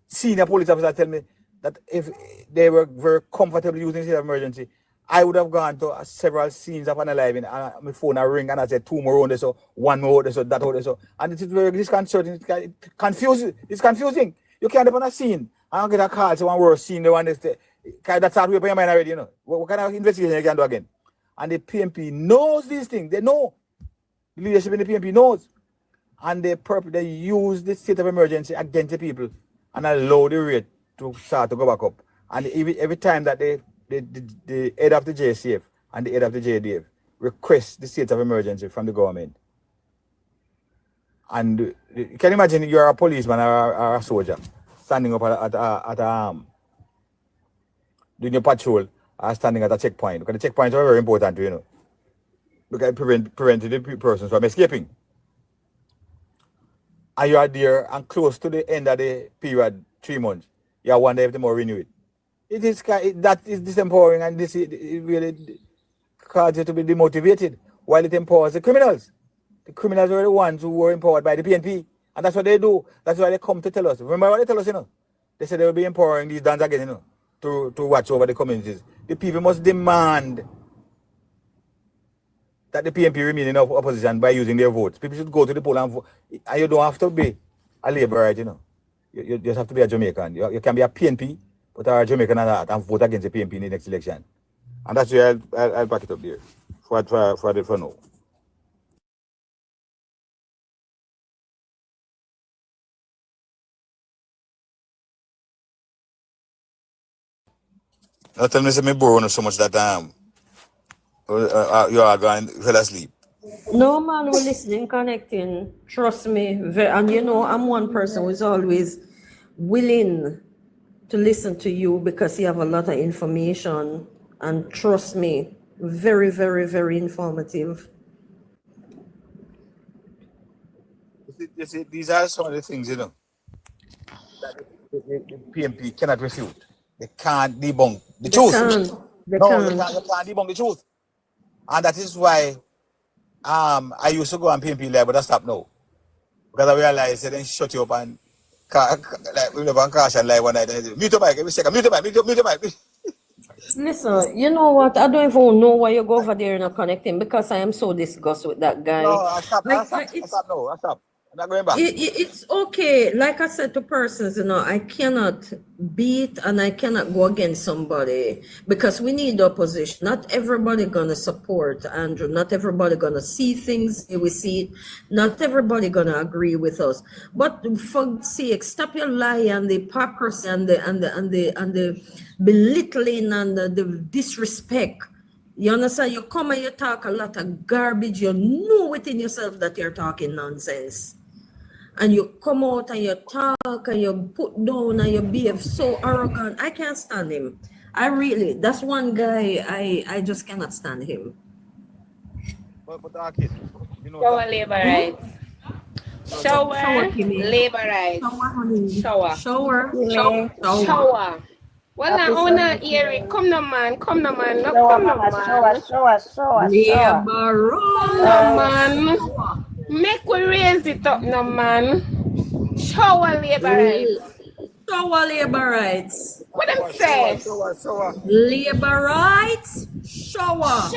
senior police officers tell me that if they were very comfortable using the state of emergency, I would have gone to several scenes of unalive and my phone a ring and I said 2 more on this or 1 more on this or that or this. And it is very disconcerting. It's confusing. You can't have a scene and get a call to one worse scene. That's how we pay your mind already, you know. What kind of investigation you can do again? And the PNP knows these things. They know. The leadership in the PNP knows. And they use the state of emergency against the people and allow the rate to start to go back up. And every time that the head of the JCF and the head of the JDF request the state of emergency from the government. And can you imagine you're a policeman or a soldier standing up at doing your patrol or standing at a checkpoint? Because the checkpoints are very important, you know. Because it prevents the persons from escaping. And you are there and close to the end of the period, 3 months. You wonder if they more renew it. That is disempowering, and it really causes you to be demotivated while it empowers the criminals. The criminals are the ones who were empowered by the PNP, and that's what they do. That's why they come to tell us. Remember what they tell us, you know? They said they will be empowering these dons again, you know, to watch over the communities. The people must demand that the PNP remain in opposition by using their votes. People should go to the poll and vote. And you don't have to be a labourite, you know. You just have to be a Jamaican. You can be a PNP, but are a Jamaican and vote against the PNP in the next election. And that's where I'll back it up there for now. Now tell me say me borrow so much that you are going fell asleep. No, man, we're listening, connecting. Trust me. And you know, I'm one person who's always willing to listen to you because you have a lot of information. And trust me, very, very, very informative. You see, these are some of the things, you know, that the PNP cannot refute. They can't debunk the truth. They can't debunk the truth. And that is why I used to go on PNP Live, but I stopped now. Because I realized then shut you up and like we never caution like one night. Mute your mic every second. Mute your mic. Listen, you know what? I don't even know why you go over there and not connecting because I am so disgusted with that guy. No, I stop. Like, I stop now. I stop. I'm not going back. It's okay. Like I said to persons, I cannot beat and I cannot go against somebody because we need opposition. Not everybody gonna support Andrew. Not everybody gonna see things we see it. Not everybody gonna agree with us. But for sake, stop your lie and the hypocrisy and the belittling and the disrespect. You understand? You come and you talk a lot of garbage. You know within yourself that you're talking nonsense. And you come out and you talk and you put down and you behave so arrogant. I can't stand him. That's one guy I just cannot stand him. But kid, Shower labor rights. Shower labor rights. Shower. Well, I wanna hear it. Come no man. Shower. Labor No man. Make we raise it up, no man. Shower labor rights. Shower labor rights. What them say? Labor rights. Shower.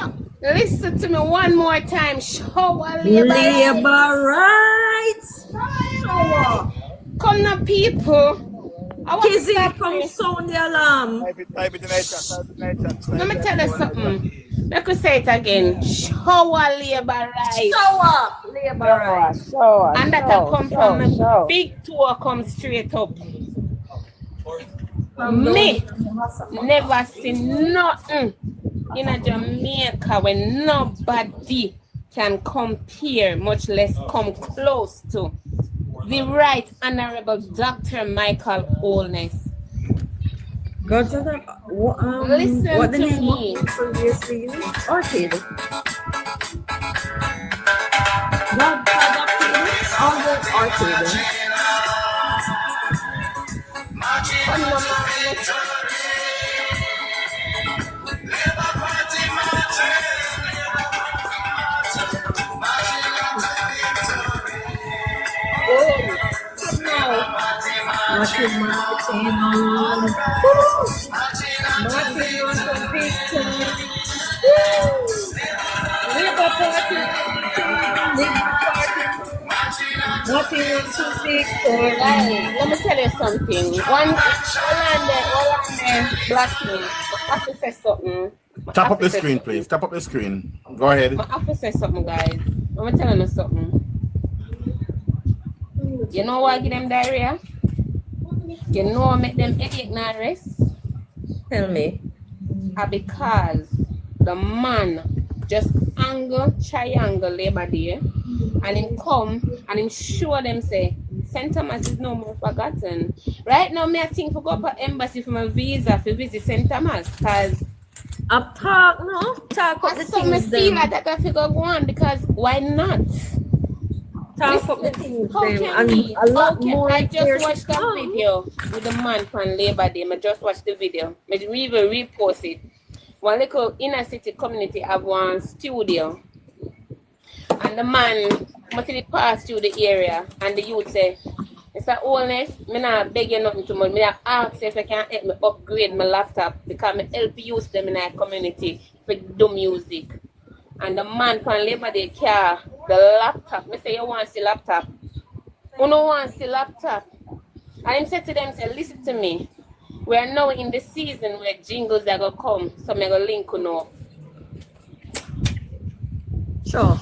Listen to me one more time. Shower labor rights. Labor rights. Shower. Come now, people. I want to Kizzy, start come with- sound the alarm. Type it in the chat. Let me tell you something. Let me say it again. Shower labor rights. Shower labor rights. And that come from a big tour come straight up. Me never seen nothing in a Jamaica when nobody can compare, much less come close to the Right Honorable Dr. Michael Holness. Listen Listen the to name me. of the previously Orchid. Godfather King, always Orchid. Martin on. Martin on the victory. Labour Party. Labour Party. Martin on the victory. Guys, let me tell you something. One black man. I have to say something. Tap up the screen, please. Tap up the screen. Go ahead. I have to say something, guys. I'm telling you something. You know why I give them diarrhea? You know what make them headache not rest? Tell me. Because the man just angle triangle Labor Day and him come and him show them say St. Thomas is no more forgotten. Right now, me I think for go up to embassy for my visa for visit St. Thomas because Up talk, no? Talk up the so me things feel them. like that I figure go on because why not? Talk up the things How them. can And we? a lot Okay, more I here just watched to that come. video with the man from Labor Day. I just watched the video. I even repost it. One little inner city community have one studio. And the man must pass through the area and the youth say, Mr. Holness, I not beg you nothing too much. I ask if I can help me upgrade my laptop because I help use them in our community for do music. And the man from Labor Day car, the laptop. I say, you want to see laptop? You don't want to see laptop. And I said to them, say, listen to me. We are now in the season where jingles are going to come. So I'm going to link you now. Sure.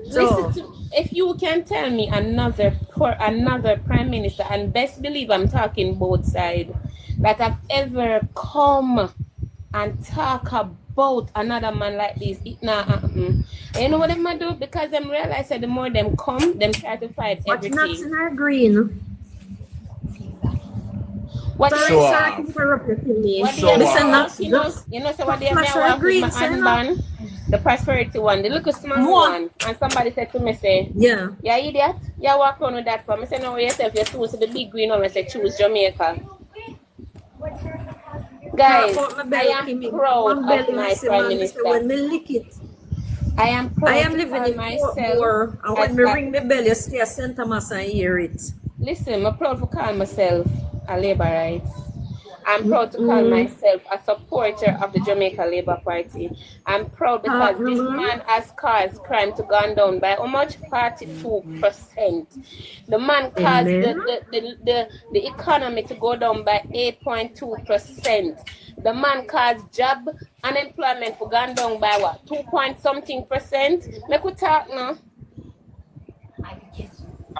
Listen to, if you can tell me another prime minister, and best believe I'm talking both sides, that have ever come and talk about another man like this, it not happen. And you know what them do? Because them realize that the more them come, them try to fight But not everything. in our green. What Sorry, Show sorry up. to interrupt you, Timmy. What Show they up. Listen, not you know, just you know, so what they flash have our walk with my green, say no. handband, the prosperity one, the little small More. one, and somebody said to me, say, yeah. yeah, idiot, you walk around with that for me. I say, no, yourself, you choose the big green one. I say, choose Jamaica. Guys, Talk about my I belly, am Timmy. proud One belly, of my say, prime man, minister. say, when me lick it, I am proud I am to living call in myself. Portmore, and when me ring the bell, you stay at St. Thomas and hear it. Listen, I'm proud to call myself a Labourite. I'm proud to call myself a supporter of the Jamaica Labour Party. I'm proud because this man has caused crime to gone down by how much? 42%. The man caused the economy to go down by 8.2%. The man caused job unemployment for gone down by what? 2-point-something%. Make we talk now.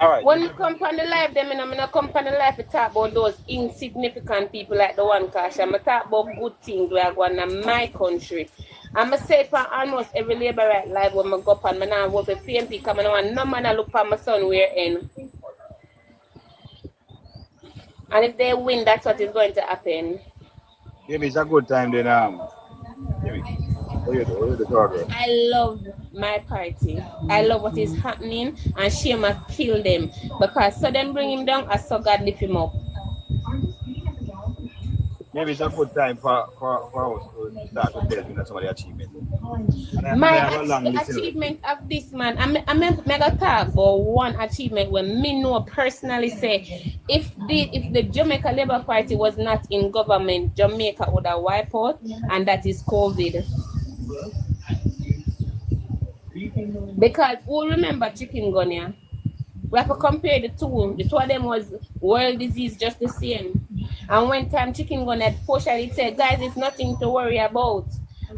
All right. When we come on the live, them I'm not come on the live to talk about those insignificant people like the one Cash. I'm talk about good things we are going in my country. I'm going to say for almost every Labourite live when I go up and I now work with PNP coming on, no man I look for my son we're in. And if they win, that's what is going to happen. Give me it's a good time then. Give me. What you do? I love my party. I love what is happening, and shame I kill them because so them bring him down, I so God lift him up. Maybe it's a good time for us to start to tell you some of the achievements. My achievement of this man, I'm mega talk about one achievement when me know personally say if the Jamaica Labour Party was not in government, Jamaica would have wiped out, and that is COVID. Because who remember chikungunya? We have to compare the two. The two of them was world disease just the same. And when time chikungunya pushed it said, guys, it's nothing to worry about.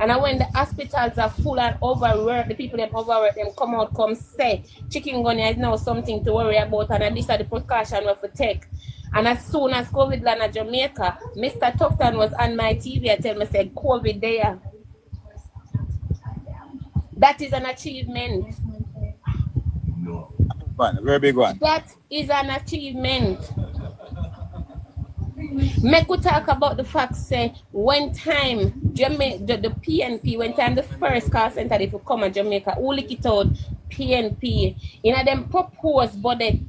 And when the hospitals are full and overworked, the people that overwork them come out, come say, chikungunya is now something to worry about, and these are the precautions we have to take. And as soon as COVID landed Jamaica, Mr. Tufton was on my TV and tell me, said, COVID there. That is an achievement. One, very big one. That is an achievement. Make we talk about the fact say when time the PNP, when time the first call center if you come to Jamaica, who lick it out PNP, you know them proposed budget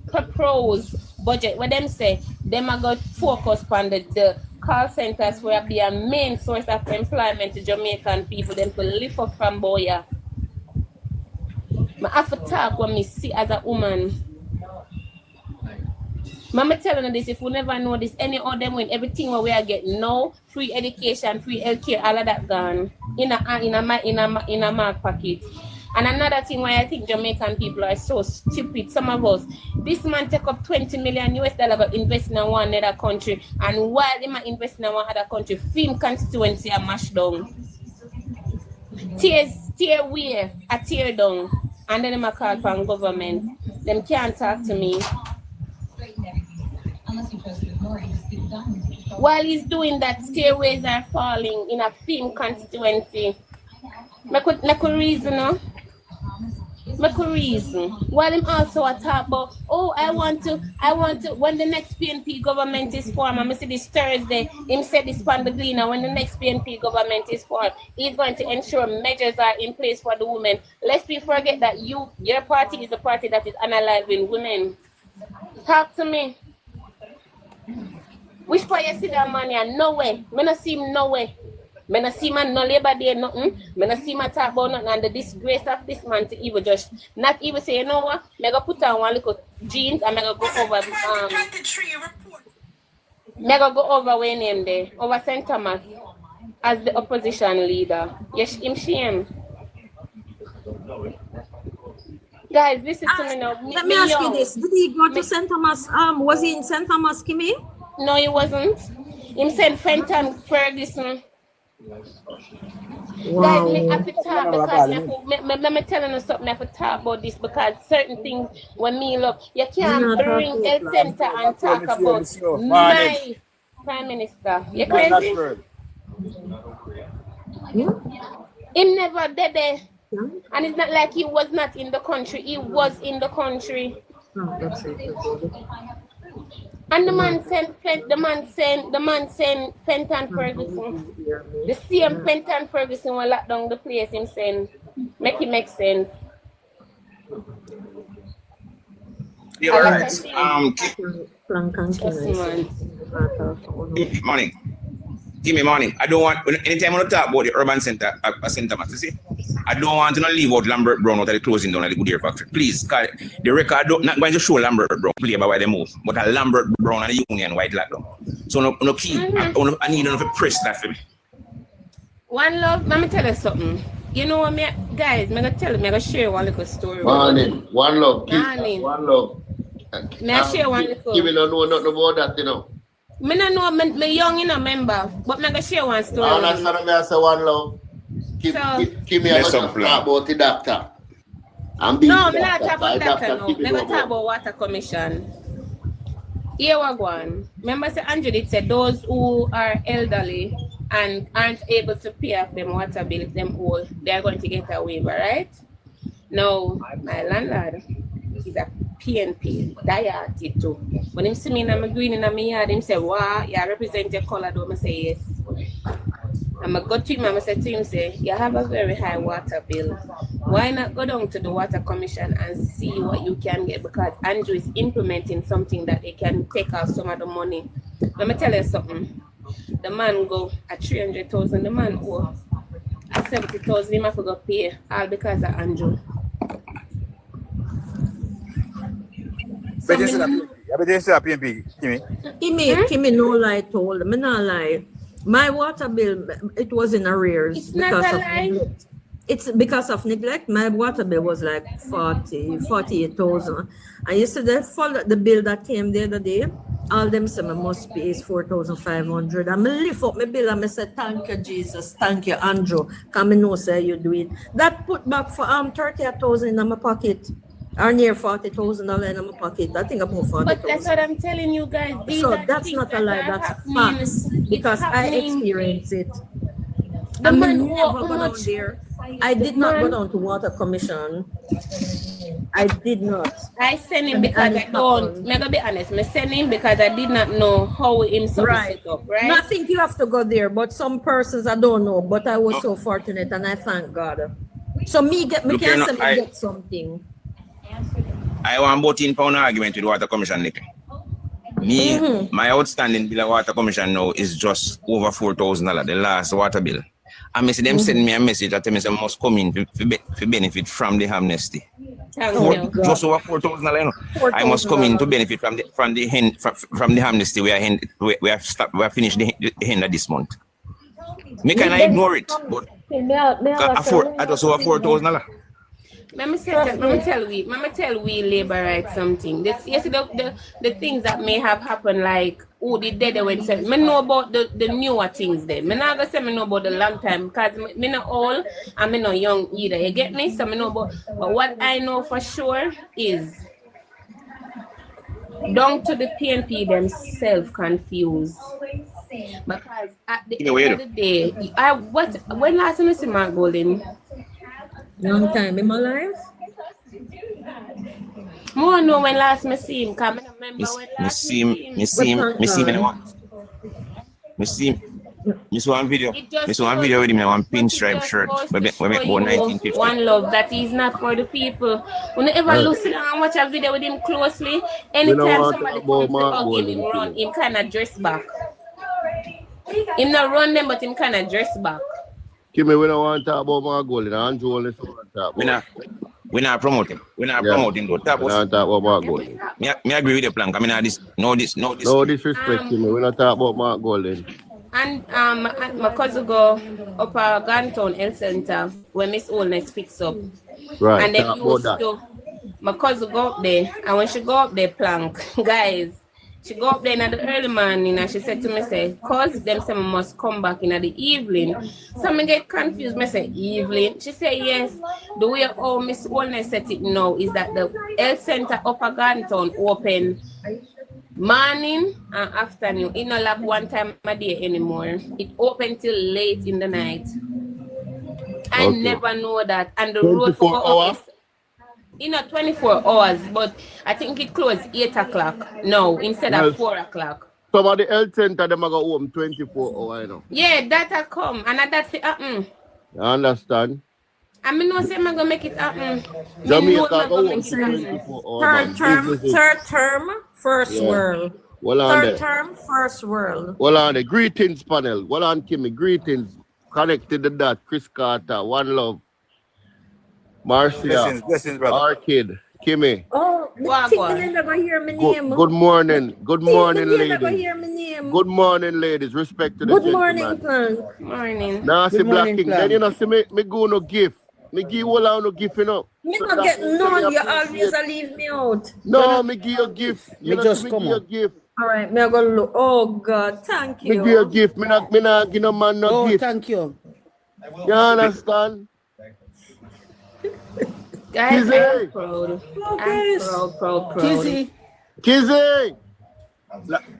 where them say them are going to focus on the call centers where be a main source of employment to Jamaican people, them to lift up from Boya. I have to talk when me see as a woman. Mama telling you this, if we never know this, any of them win everything what we are getting now, free education, free healthcare, all of that gone in a mark packet. And another thing why I think Jamaican people are so stupid, some of us, this man take up $20 million but invest in one other country, and while they might invest in one other country, film constituency are mashed down. Tear where a tear down. And then I call from government. Them can't talk to me. While he's doing that, stairways are falling in a film constituency. Make a reason, no? Make a reason. While him also talk about, oh, I want to, when the next PNP government is formed, I'm going to see this Thursday, him said this Pandagina, when the next PNP government is formed, he's going to ensure measures are in place for the women. Lest we forget that your party is a party that is unaliving women. Talk to me. Which part you see that man here? No way. Me not see him no way. Me not see man no Labor Day nothing. Me not see man talk about nothing, and the disgrace of this man to even just not even say, you know what? Me go put on one little jeans and me go over me go over where name there, over St. Thomas as the opposition leader. Yes, him shame. Guys, listen to me now. Let me ask you this. Did he go to St. Thomas? Was he in St. Thomas, Kimmy? No, he wasn't. Him said Fenton Ferguson. Wow. Guys, me have to talk because me telling you something, I have to talk about this because certain things when me look, you can't bring health center and talk about my Prime Minister. You crazy? Him never did it. And it's not like he was not in the country, he was in the country. And the man sent Fenton Ferguson. The same Fenton Ferguson will lock down the place him saying, make it make sense. Yeah, all right. Morning. Give me morning. I don't want anytime I talk about the urban center, St. Thomas, you see? I don't want to leave out Lambert Brown out of the closing down of the Goodyear factory. Please, cause the record not going to show Lambert Brown play by the move, but a Lambert Brown and the Union white lockdown. So no keep. I need to press that for me. One love. Let me tell you something. You know what, guys? I'm gonna tell you. I'm gonna share one little story. Morning. One love. Morning. One love. May I share one little? You don't know nothing about that, you know. Me don't know. Me young, you know, member. But I'm gonna share one story. I understand. I say one love. Give me a talk about the doctor. No, I'm not talking about doctor. No, never talk about water commission. Here we go on. Remember, Andrew did say those who are elderly and aren't able to pay off them water bill, them all, they are going to get a waiver, right? Now, my landlord is a PNP, diet too. When him see me in my green in my yard, him say, wow, you represent your color, though? I say, yes. I'm going to go to him and say to him, say, you have a very high water bill. Why not go down to the water commission and see what you can get? Because Andrew is implementing something that they can take off some of the money. Let me tell you something. The man go at 300,000, the man go at 70,000, he might go pay all because of Andrew. But you say PNP, Kimmy, no lie told. Me not lie. My water bill, it was in arrears. It's not a lie. It's because of neglect. My water bill was like 48,000. And yesterday, followed the bill that came the other day. All them say I must pay is 4,500. And I lift up my bill and I say, thank you, Jesus. Thank you, Andrew. Come and know say you do it. That put back for 30,000 in my pocket. Or near $40,000 in my pocket. I think about 40,000. But that's what I'm telling you guys. So that's not a lie, that's facts. Because I experienced it. The man never go down there. I did not go down to water commission. I did not. I sent him because I don't. I'm gonna be honest. I sent him because I did not know how him set up. Right. I think you have to go there, but some persons I don't know. But I was so fortunate, and I thank God. So me get something. I want about £10 argument with the water commission, Nick. Me, my outstanding bill of water commission now is just over $4,000, the last water bill. And I see them send me a message that I must come in to benefit from the amnesty. Just over $4,000, you know. I must come in to benefit from the amnesty. We have finished the end of this month. Me can ignore it, but I just over $4,000. Let me tell we labor rights something. This, you see the things that may have happened, like who the dead when said me know about the newer things there. Me not gonna say me know about the long time because me not old and me not young either. You get me? So me know about, but what I know for sure is down to the PNP themselves confused. Because at the end of the day, when last time I see Mark Golden? Long time in my life. More know when last me see him. Cause I remember when last me see him. Me saw one video. Me saw one video with him in one pinstripe shirt. We make about 1950. One love that is not for the people. When you ever listen and watch a video with him closely, anytime somebody comes to hug him, him run, him kind of dress back. Him not run them, but him kind of dress back. Kimmy, we don't want to talk about my goal. Andrew only want to talk about. We're not promoting. We're not promoting though. We don't talk about my goal. Me agree with the plan. I mean, no disrespect, Kimmy. We don't talk about my goal. And my cousin go up a Gantown Health Center when Miss Holness fix up. Right. And then used to my cousin go up there, and when she go up there, plank, guys. She go up there in the early morning and she said to me, say, cause them say must come back in the evening. So I get confused. I say, evening? She said, yes. The way how Miss Holness said it now is that the health center Upper Gantown open morning and afternoon. It not like one time a day anymore. It open till late in the night. I never know that. And the road for hours? 24 hours, but I think it closed 8 o'clock now instead of 4 o'clock. Some of the health center them go home 24 hours, you know. Yeah, that will come and that's it happen. You understand? I mean, no say I'm gonna make it happen. Jamaica go home 24 hours. Third term, first world. Third term, first world. Well on the greetings panel. Well on Kimmy, greetings. Connected to that, Chris Carter, one love. Marcia, blessings, brother. Orchid, Kimmy. Oh, Go think on. they never hear my name. Good morning. Good morning, They never ladies. hear my name. Good morning, ladies. Respect to the Good gentleman. morning, Plank. Morning. Now, see Good Black morning, King. Clam. Then you know, see me go no gift. Me give you all no gift, you know. Me So not that get means none. me You appreciate- always leave me out. No, me give you a gift. You Me know, just see me come give you a on. gift. All right, me I go look. Oh God, thank Me give you a you. gift. Me not give no man no Oh, gift. thank you. You understand? Guys, Kizzy. I'm proud. Oh, I'm gosh. proud. Kizzy, Kizzy.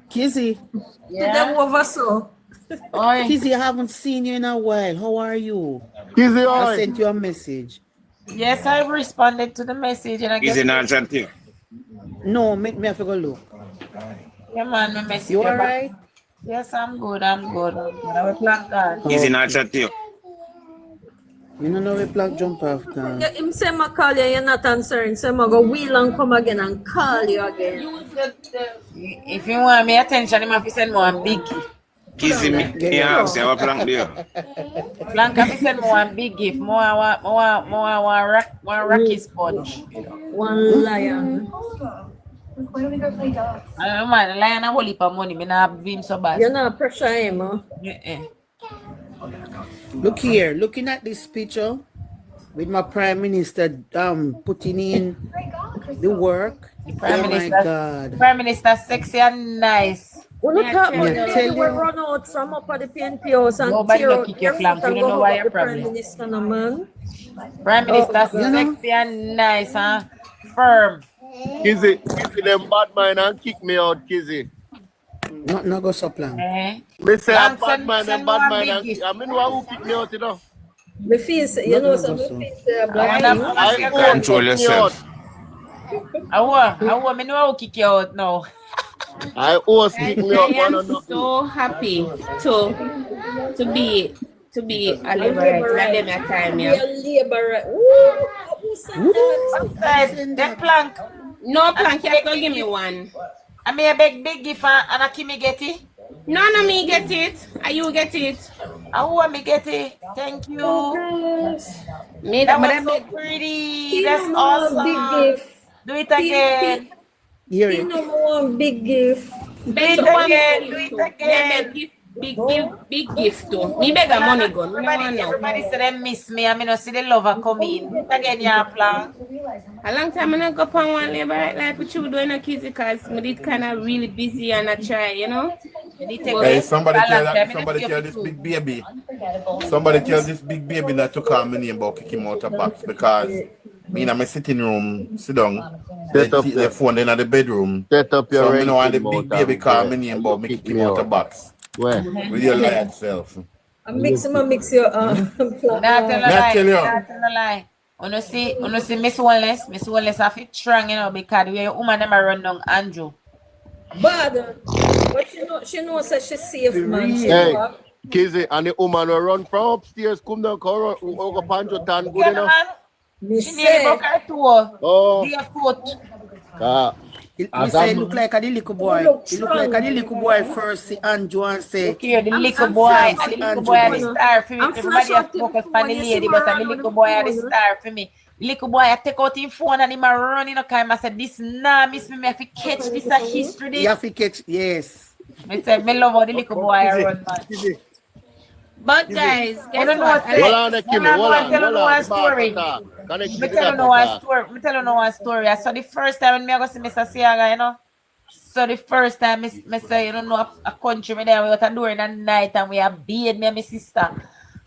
Kizzy, To them over so. Oi. Kizzy, I haven't seen you in a while. How are you? Kizzy, I oi. sent you a message. Yes, I responded to the message and I Is get it not chatting? No, make me have to go look. yeah, man, my message. You back. alright? Yes, I'm good. I will plan that. Is it not chatting? You don't know we plan jump off can. Yeah, him say ma call you, you're not answering. So ma go wheel and come again and call you again. If you want me attention, you have to send me one big gift. Kizzy, me ask you, what plank there? Plank have to send me one big gift. More rocky sponge. One lion. Man, lion a whole heap of money. Me not have him so bad. You not pressure him, huh? Look here, looking at this picture with my prime minister putting in the work. Prime Oh my Minister, God. Prime Minister sexy and nice. We look at Yeah, the tell lady we you. run out from up at the PNP house and Nobody tear no out kick your their flank. foot and You don't go know why hug your up the problem. Prime Minister, no man. Prime Minister God. sexy and nice, huh? Firm. Kizzy, them bad man and kick me out, Kizzy. Not go so plan. Me say a Plank, bad man, them send bad more man big and gift. I mean who kick me out, you know. Me feel, you know, so me feel say a black king. I Kizzy, own Control kick me out. yourself. I want me know how kick you out now. I always kick me I out, man. am so happy to be a liberator. Let them a time, Be yeah. a laborer. Woo! Who said that? Then plank. No plank, you have to give me one. I mean a big gift and a Kimi get it. No, me get it. You get it. I want me get it. Thank you. Me That but was I so pretty. He That's know more big awesome. gift. Do it again. Hear He it. know more big gift. beg Do it one again. Do gift it too. Me again. big gift too. Me beg a money gun. Me no want no. Everybody say they miss me. I mean, I see the lover come in. Do it again, yeah, plan. A long time I not go on one labor life with you doing a kids because me did kind of really busy and I try, you know. Hey, somebody kill this big baby. Somebody kill this big baby that took our name about kick him out of box because me in my sitting room, sit down, the phone in the bedroom. Set up your So me know when the big baby call me name about me kick him out of box. Where? With your lion self. I mix your Not tell a lie. When you see Miss Holness have it strong, you know, because the woman never run down Andrew. But she knows that she's safe, man. She Hey, know. Kizzy, and the woman will run from upstairs, come down, go up Pancho Tan, good enough. Me She nearly broke her toe. Oh. Dear foot. Me say look like a the little boy. He look like a the little boy first see Andrew and say Look here, the little boy are the star for me. Everybody has focused on the lady, but the little boy are the star for me. The little boy I take out his phone and him a running a time. I said, this nah miss me, I have to catch this a history this. you have to catch, yes. I said, me love how the little boy I run, man. But guys, guess Hold what? Hold on, Kimmy, hold on. Me tell you one story. I saw the first time when me go see Mr. Siaga, you know. So the first time me say, you know, a country me there, we got a door in the night and we have bathed me and my sister.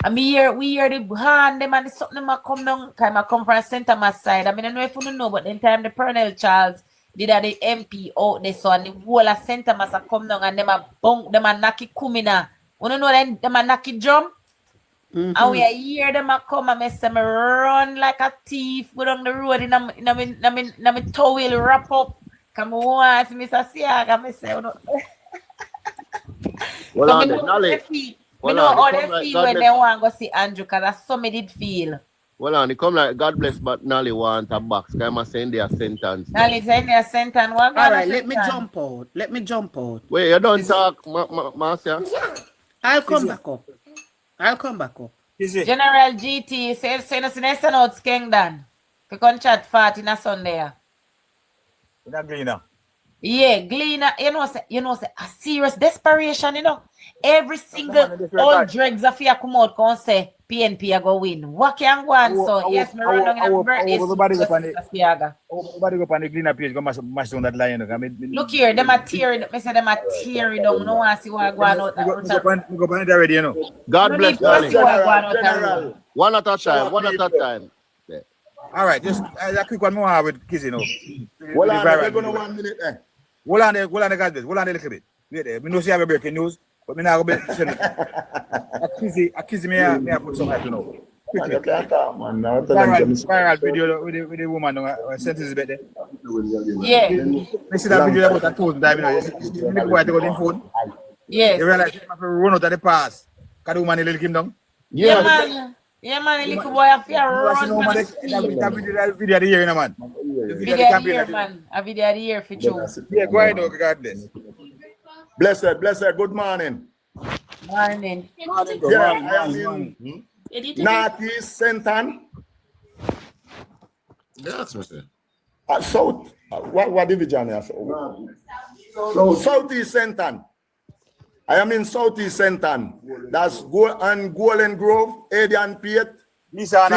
And we hear the hand them and something them come down. I come from St. Thomas side. I mean, I don't know if you know, but in time the Pernell Charles did that the MP out there, so and the whole of St. Thomas come down and them a bunk, them a knock it kumina. You know them a knock it drum? And we hear them a come and me say me run like a thief, go down the road in a towel wrap up. Come on, Mr. Siaga, me say, Well, so on me the know Nolly. how they feel when they want to go see Andrew, because that's so me did feel. Well, on, it come like God bless, but Nolly want a box. Can I send their sentence? Nolly send their sentence. All right, let me jump out. Wait, you don't talk, Marcia? I'll come back up. General GT says send us an out Skengdan. We can chat fat in a Sunday. In a Gleaner. Yeah, Gleaner, you know, a serious desperation, you know. Every single old dregs of you come out and say PNP are going to win. What can go on? So, yes, me run down in a birthday. Everybody go on the Gleaner page, go mash down that line. Look here, them are tearing. I say them are tearing down. No one see what going out. Go on it already, you know. God bless you. General. One at a time. All right, just a quick one more with Kizzy, you know. Hold on, we're going to 1 minute. Hold on, guys. Hold on a little bit. Wait there. We know see have a breaking news, but me now go back to Kizzy, me put something to know. Viral video with the woman sentence bit there. Yeah. I see that video about 1,000 times, you know. You go to go to phone. Yes. You realize you have to run out of the pass. Can the woman little him down? Yeah, man. Yeah, man, the little boy have to run. That video the year, you know, man. Video of the year, man. A video of the year for you. Yeah, go ahead, regardless. Blessed. Good morning. Morning. Yeah, I am in Northeast Centan. Yes, Mr. South. What division is Southeast Centan. I am in Southeast Centan. That's Golden Grove, Adian Piet. Yeah,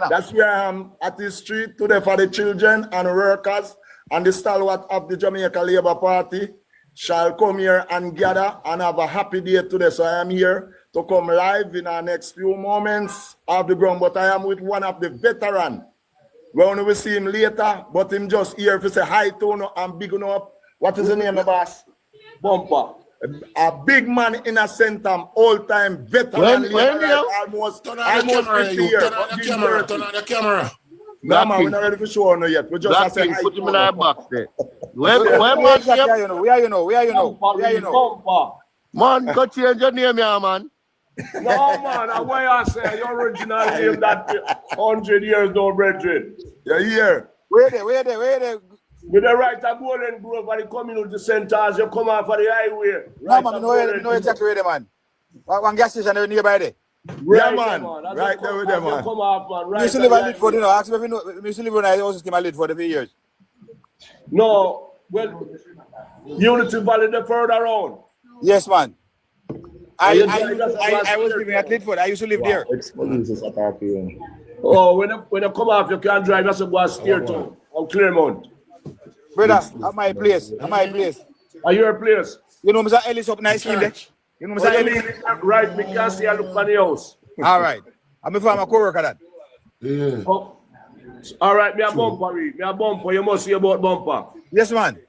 that's where I am at the street today for the children and workers and the stalwart of the Jamaica Labour Party shall come here and gather and have a happy day today. So I am here to come live in our next few moments of the ground, but I am with one of the veterans. We only will see him later, but him just here to say hi to and big up. What is the name of boss? Bumper. A big man in a centum, all-time veteran. Almost 50 years. Turn on the camera. No, man, we're not ready for show no yet. We just have to say hi. Put him in our box there. Where you know? Man, go change your name, yeah, man. No, man, that's why I say your original name that 100 years no brethren. You're here. Where there? With the right of Golden Grove and the community center as you come off of the highway. No, man, I know exactly where they, man. One gas station nearby there. Yeah, man. Right there with them, man. Come off, man. Right. You used to live at Lidford, you know. Ask me if you know. I used to live when I also came at Lidford a few years. No, well, Unity Valley, the further on. Yes, man. I was living at Lidford. I used to live there. Oh, when you come off, you can't drive. That's a go steer to on Claremont. Brother, at my place. Are your place? You know Mr. Ellis up nice scheme there? You know Mr. Ellis? Right, we can see a look on the house. All right. I'm a co-worker that. Yeah. Oh. All right, me a bumper. You must see about bumper. Yes, man.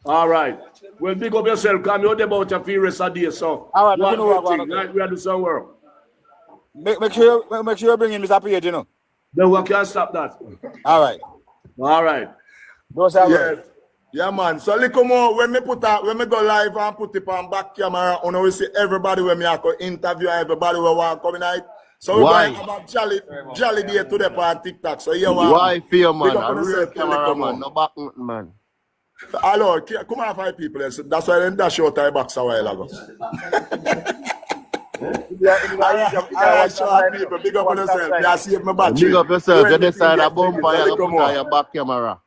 All right. Well, big up yourself. Come out about a few rest of the day, so. All right, like we are doing some work. Make sure you bring in Mr. Page, you know. Then we can't stop that. All right. Yeah, man. So look more when me go live and put it on back camera, you know, we see everybody when me I go interview everybody we want come tonight. So we're going to have a jolly day today on TikTok. So you want why fear, man? A real camera, man. No back, man. Hello, come on, 5 people. That's why I didn't dash out my box a while ago. Big up on yourself. I save my battery. Big up yourself. You decide a bumper, you put on your back camera.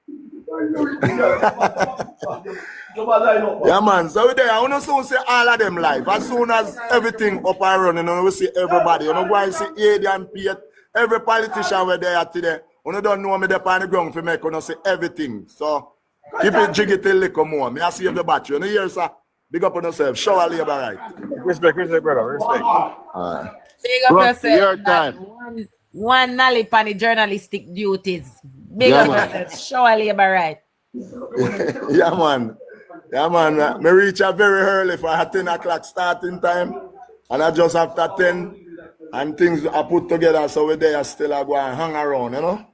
Yeah, man. So we there. I want to soon see all of them live. As soon as everything up and running, you know, we see everybody. You know, go and see Adian Piet, every politician we're there today. You don't know me there on the ground for make you see everything. So keep it jiggy till little more. Me I save the battery. You know, here, sir. Big up on yourself. Show a labor right. Respect, brother. Respect. Big up yourself. One nally on the journalistic duties. Big up yourself. Show a labor right. Yeah, man. Me reach up very early for a 10 o'clock starting time. And I just after 10 and things are put together. So we're there still I go and hang around, you know.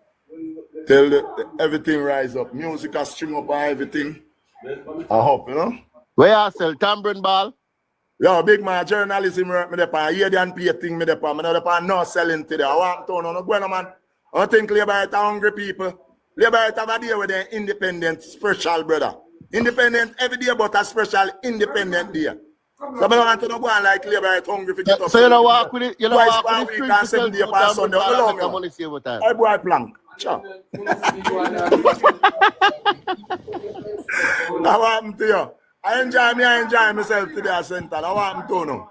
Till everything rise up. Music a string up and everything. I hope, you know. Where you sell tambourine ball? Yo, big man, journalism work me there pan. Adian Piet thing me there pan. Me there pan no selling today. I want to know no man. I think Labour are hungry people. Labour have a day with their independent special, brother. Independent every day, but a special independent day. So I don't want to go on like labor right hungry to get up. So you know walk with it, you know twice walk per with week the and street 7 to days tell per people Sunday. that Allow make me. money save with time. I boy plank. Ciao. How happened to you? I enjoy myself today at Center. How happened to you?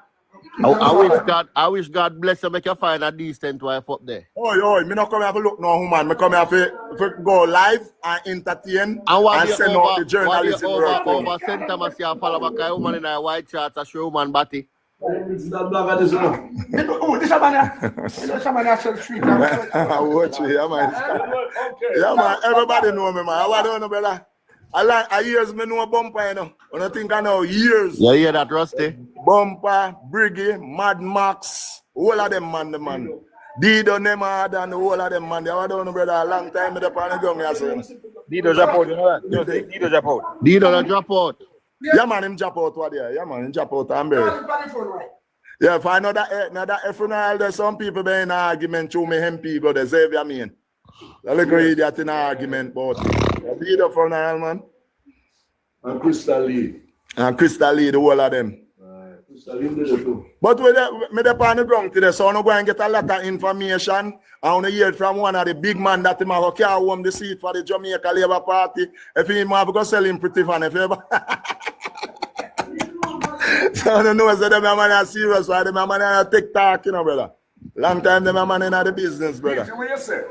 I wish God bless you, make you find a decent wife up there. Oh, me not come here to look no woman. Me come here to go live and entertain and send out the journalism work. Over Center, I see a follow back a woman in a white shirt, a show woman body. This is that blogger, this one. Oh, this man actually street. Watch me, yeah, man. Yeah, man. Everybody know me, man. I don't know, brother. I years me know Bumper, you know. When I think I know years. You hear that, Rusty? Bumper, Briggy, Mad Max, all of them, man, the man. Dido, Nemad, and all of them, man. I don't know, brother. A long time, the pan gun, I say. Dido drop out, you know that? You say Dido drop out. Dido drop out. Yeah, man, him drop out what there. Yeah, man, him drop out and bury. Yeah, for another funeral, there's some people be in argument through me MP go the Xavier mean. I look idiot in an argument about it. Dido funeral, man. And Crystal Lee. And Crystal Lee, the whole of them. But with the on the ground today, so I'm going to get a lot of information. I want to hear from one of the big man that him have carry home the seat for the Jamaica Labour Party. If he have go sell him pretty fan, if you ever. So I don't know, so them man are serious, why them man are TikTok, you know, brother. Long time them man in the business, brother. What you say?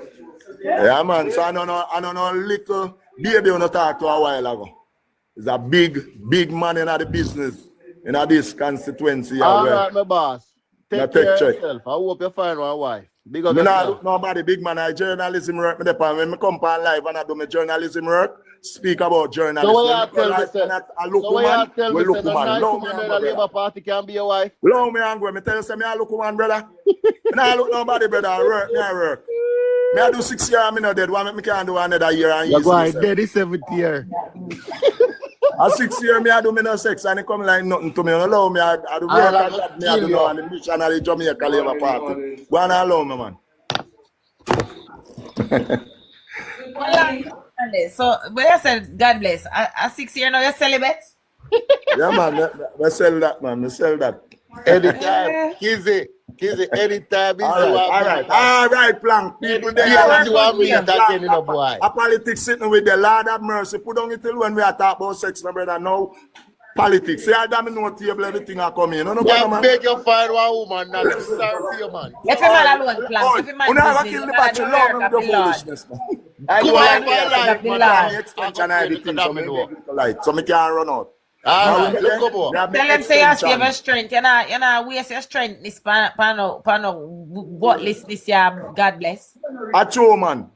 Yeah, man. So I don't know little baby when I talk to a while ago. He's a big man in the business. In this constituency. All right, my boss. Take care of yourself. I hope you find one wife. Big up look nobody big man. I journalism work. When I come on live and I do my journalism work, speak about journalism. So what you tell me, sir? We look woman. The Labour Party can be a wife. Low me and go. Me tell you, say me I look woman, brother. I look nobody, brother. I work. Me I do 6 years. I'm not dead. One me can do another year. And you're going dead is 7th year. At 6 years, me I do me no sex and it come like nothing to me. Allow me, I do work that me I do know and the mission of the Jamaica Labour Party. Go and allow me, man. So, but you said, God bless. At 6 years now, you're celibate? Yeah, man. I sell that, man. I sell that. Anytime. Kizzy, anytime. All right, Plank. People there. A politics sitting with the Lord have mercy. Put on it till when we are talking about sex, my brother. Now, politics. See, I don't know table, everything are coming. No, man. Beg you find one woman. Not sorry for you, man. Let him alone, Plank. If you never kill the batch, you love him with foolishness, man. I go on life, extension everything, so me can't run out. All right, look up. Tell them say you save your strength. You know, waste your strength. This what list this year? God bless. A true man.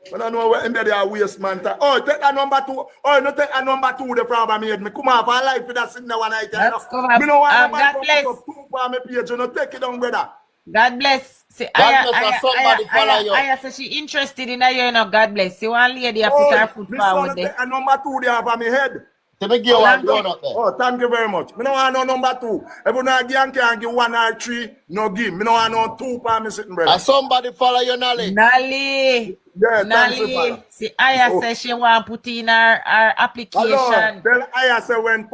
I don't know where they are waste man. Oh, take a number 2. Oh, no, take a number 2. The problem made me come off a life with that sitting there one night. Me no want God bless. 2 for me page. You know, take it down, brother. God bless. See, I say she interested in you know. God bless. You want lady to put her foot forward there. A number 2 there for me head. Oh, thank you very much. Me no want no number 2. If you not can give 1 or 3, no give. Me no want no 2 for me sitting, brother. Somebody follow you, Nally. Yeah, Nally. See, Aya say she want put in her application. Hello. Tell Aya say when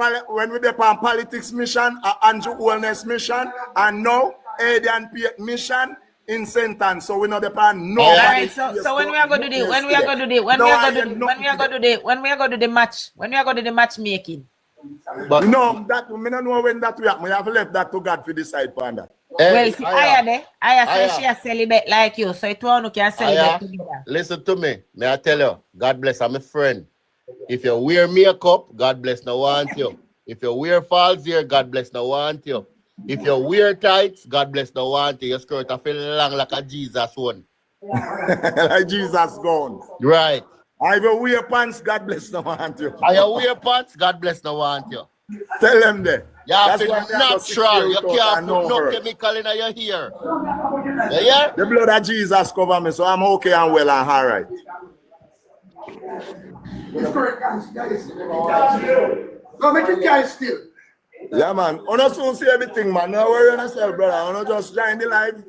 we dey on politics mission, Andrew Holness mission, and now Aidan Piet mission in sentence. So we know the pan no. All right, so when we are gonna do the when we are gonna do the match, when we are gonna do the matchmaking. But no, that we don't know when that we have. We have left that to God for decide upon that. Well, see, Aya say she a celibate like you, so it one who can celebrate together. Listen to me. May I tell you, God bless, I'm a friend. If you wear makeup, God bless, no want you. If you wear false hair, God bless, no want you. If you wear tights, God bless, no want you. Your skirt I feel long like a Jesus one. Like Jesus gone. Right. I will wear pants, God bless, no want you. I wear pants, God bless, no want you. Tell them there. Yeah, natural. You can't put no chemical in your hair. Yeah? The blood of Jesus cover me, so I'm okay and well and all right. No, make it guys still. Yeah, man. I don't soon see everything, man. No worry on yourself, brother. I don't just join the live.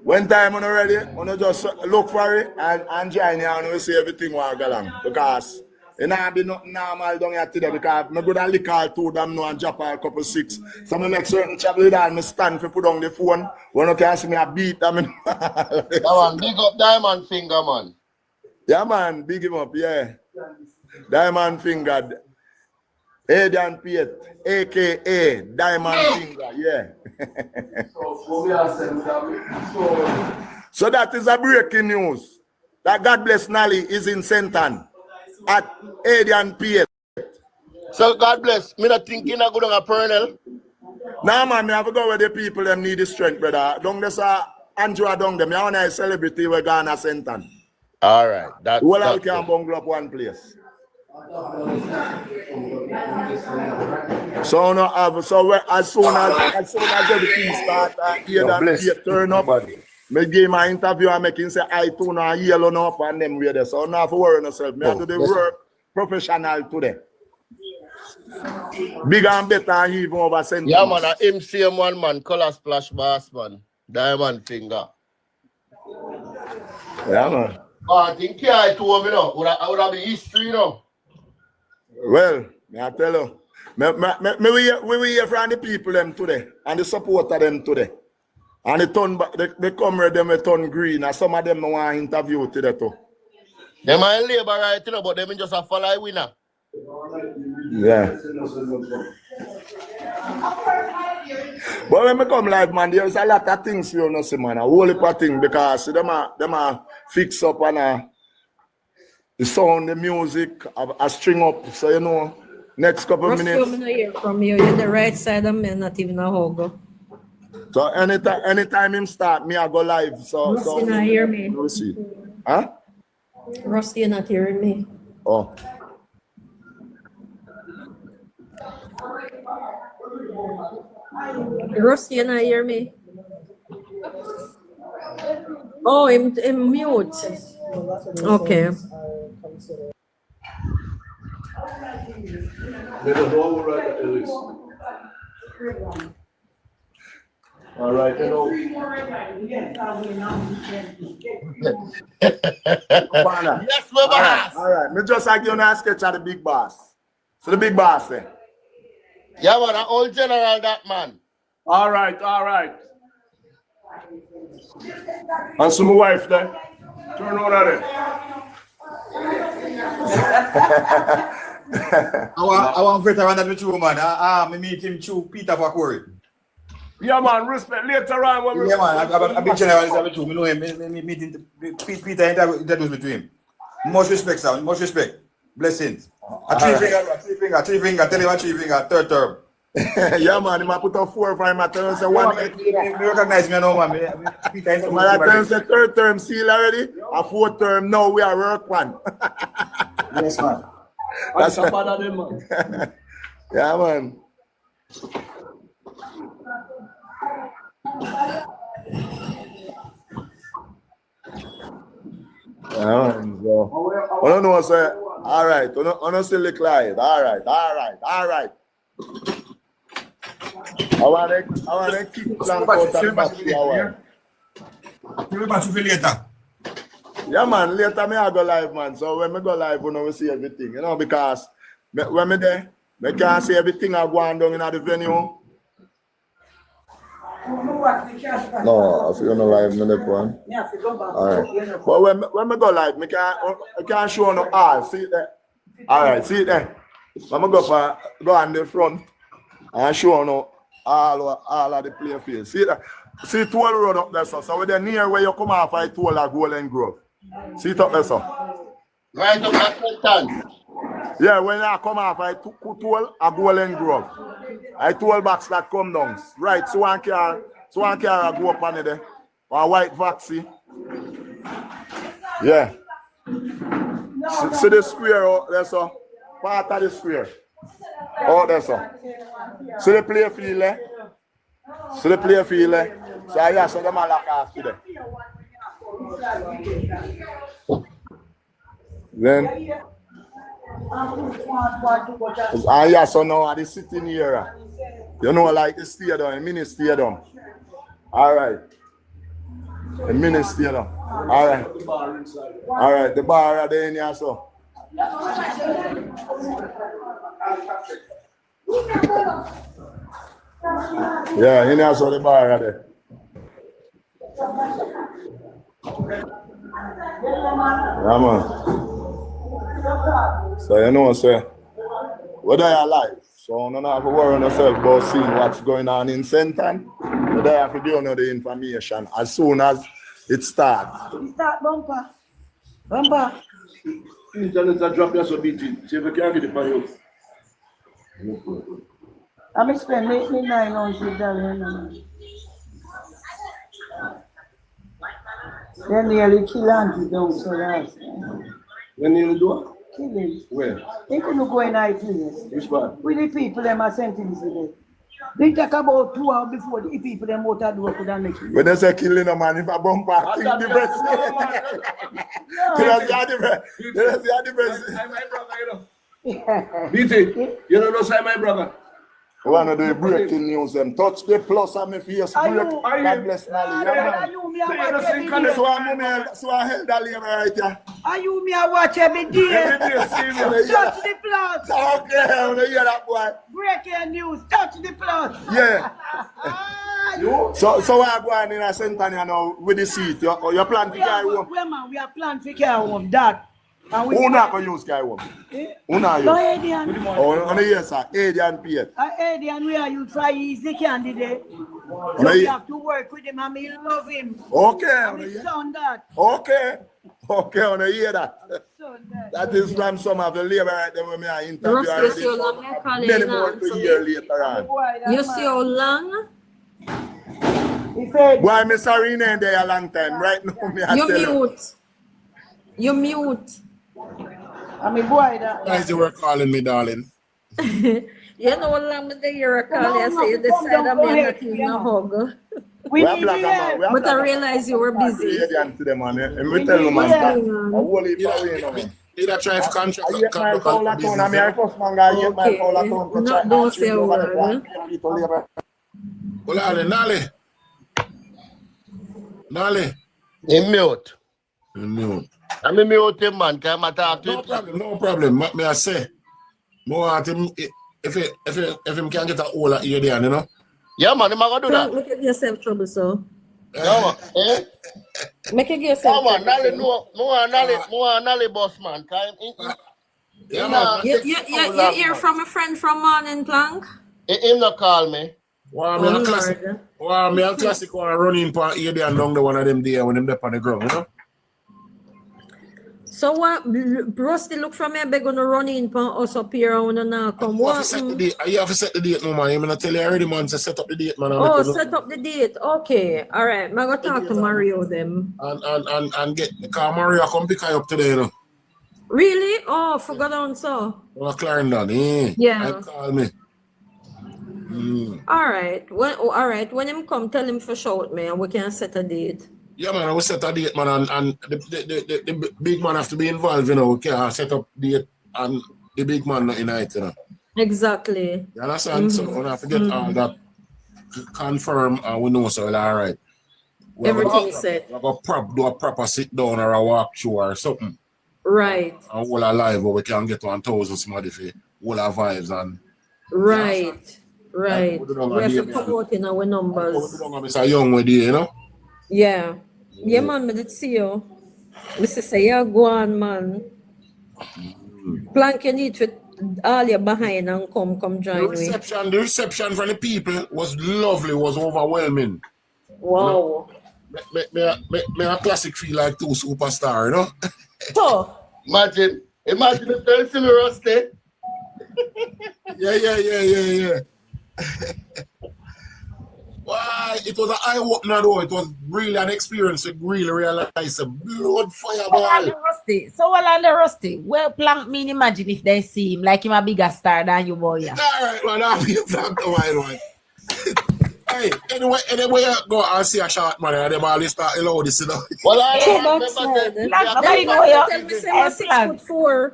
When time I'm ready, I don't just look for it and join you and we see everything will go along. Because It not be nothing normal down here today because I'm going to lick all two of them now and drop a couple six. So I make certain trouble that I stand for put on the phone. When you can see me, I beat them. Yeah, man, big up Diamond Finger, man. Yeah, man, big him up, yeah. Diamond Finger. Adrian Piet, a.k.a. Diamond Finger, yeah. So that is a breaking news. That God bless Nally is in Senton at Adrian Piet. So God bless. Me not thinking I go down a Pernell. Nah, man, me have to go where the people them need the strength, brother. Don't just Andrew down them. I want a celebrity we're going to Senton. All right. Well, I can bungle up one place. So no have as soon as everything start turn up, me give my interview and make him say I too now yellow no up and them way there. So not for worry yourself. Me have to do the work professional today. Bigger and better and even over sentence. Yeah, man, a MCM one man, color splash boss man, Diamond Finger. Yeah, man. I think I told me no. Would have been history, you know. Well, I tell you, we hear from the people them today and the supporter them today. And they come ready, them turn green, and some of them no want to interview today too. They might labor right, you know, but them just a follow winner. Yeah. But when we come live, man, there's a lot of things you know, see, man. A whole heap of things because them are fix up and the sound, the music, a string up. So you know, next couple of minutes. I'm not hear from you. You're the right side of me, not even a hug. So anytime him start, me I go live. So you not hear me. We'll see. Huh? Rusty, you're not hearing me. Oh. Rusty, you not hear me. Oh, I'm mute. Okay. All right, you know. Yes, my boss. All right, me just like you know sketch of the big boss. So the big boss there. Yeah, man, an old general that man. All right, all right. And some wife there. Turn on at it. I want veteran that with you, man. Me meet him through Peter Fakori. Yeah, man, respect. Later on, when we... Yeah, man, I big general with you. Me know him. Me meet him. Peter introduced me to him. Much respect, sir. Much respect. Blessings. A three finger. Tell him a 3 finger. Third term. Yeah, man, he might put up 4 or 5 materials and one. Me recognize me now, man. Peter introduced me. Third term seal already. A 4th term now we are work one. Yes, man. That's a bad of them, man. Yeah, man. I don't know, sir. All right, honestly, Clyde. All right. I want to keep plank out and back to our. Later. Yeah, man. Later, me I go live, man. So when me go live, we know we see everything, you know, because when me there, me can't see everything I go on down in the venue. No, if you're not live, me that one. All right. But when me go live, I can't show no all. See it there. All right, see it there. When me go on the front and show no all of the play field. See that? See toll road up there, so we're there near where you come off I toll at Golden Grove. See it up there, so. Right up at Trenton. Yeah, when I come off I toll at Golden Grove. I toll box that come down. Right, so one car go up on it there. Or white vaxi. Yeah. See the square out there, so. Part of the square. Oh, there, so. See the play field there? See the play field there? So yeah, so them are lock off today. Then yeah, so now at the sitting here. You know, like the stadium, mini stadium. Alright. The mini stadium. Alright. Alright, the bar are there in here, so. Yeah, he knows what the bar are there. Yeah, man. So you know, sir, whether you're alive, so don't have to worry yourself about seeing what's going on in Senton. But I have to do the information as soon as it starts. It start bumper. Bumper. Internet drop your so beating. See if you can get it for you. I'm spend me $900. They nearly kill Auntie down so last. When nearly do? Kill him. Where? They couldn't go in place. Which part? With the people them are sentenced today. They take about 2 hours before the people them out of door could have make it. When they say killing a man, if a bumper, think the best. That's the best. My brother, you know. BT, you don't know say my brother. I want to do breaking news. Them touch the plus on my face. God bless Nally. So I held that labor right here. Are you me I watch every day? Touch the plus. Okay, I want to hear that boy. Breaking news. Touch the plus. Yeah. So we are going in a Centennial now with the seat. You plan to carry home? Well, man, we are planning to carry home that. Who not going to use carry home? Who not use? No, Adian. Oh, yes, sir. Adian Piet. Adian, we are you try easy candidate. So we have to work with him and we love him. Okay. And we son that. Okay. Okay, I want to hear that. That is from some of the labor right there when I interview already. Many more to hear later on. You see how long? Why Miss Arena in there a long time? Right now, me I You tell you. mute. You mute. I mean, boy, that. Why is you were calling me, darling? You know how long the year call you say you decided I'm not even a hug. We need to hear. But I realized you were busy. And we tell you, man, that I will leave away now. Did I try to contract? I get my foul at home. I mean, I first man I get my foul at home. Don't say a word. Well, Nale. In mute. In mute. I'm in mute him, man. Can I talk to him? No problem. May I say, more at him if him can get a hole at ear there, you know? Yeah, man, him gonna do that. Make it yourself trouble, so. Yeah, man. Make it yourself trouble. Yeah, man. Nale, More Nale boss, man. Yeah, man. You hear from a friend from Morning Plank? Him not call me. Wow, me a classic one running for ear there and down the one of them there when them up on the ground, you know? So what Rusty look from me, I beg on run in for us up here and now come. You have to set the date. You have to set the date, no man. I'm gonna tell you already, man. To set up the date, man. Oh, set up the date. Okay, all right. I'm gonna talk to Mario them. And get the car. Mario come pick her up today, you know. Really? Oh, forgot on so. Well, Clarendon, eh? Yeah. Call me. All right. All right. When him come, tell him for shout me, and we can set a date. Yeah, man, I will set a date, man, and the big man have to be involved, you know. We can't set up date and the big man not in it, you know. Exactly. You understand? So we have to get all that confirm and we know so all right. Everything set. We're going to do a proper sit down or a walk through or something. Right. And all our live where we can get 1,000 somebody for all our vibes and right. Right. We have to promote in our numbers. It's a young way there, you know? Yeah. Yeah, man, I did see you. Mr. Say, yeah, go on, man. Plank you need to all you behind and come join me. The reception from the people was lovely, was overwhelming. Wow. Me a classic feel like two superstars, you know? So, imagine the person we Rusty. Yeah. Why? It was an eye-opener though. It was really an experience to really realize a blood fireball. So Rusty, well Plank mean imagine if they see him like him a bigger star than you boy. Yeah. Alright, man, I'll be a Plank the wild one. Hey, anyway you go and see a short man and them all start allow this, you know. Well, tell me say I'm 6'4".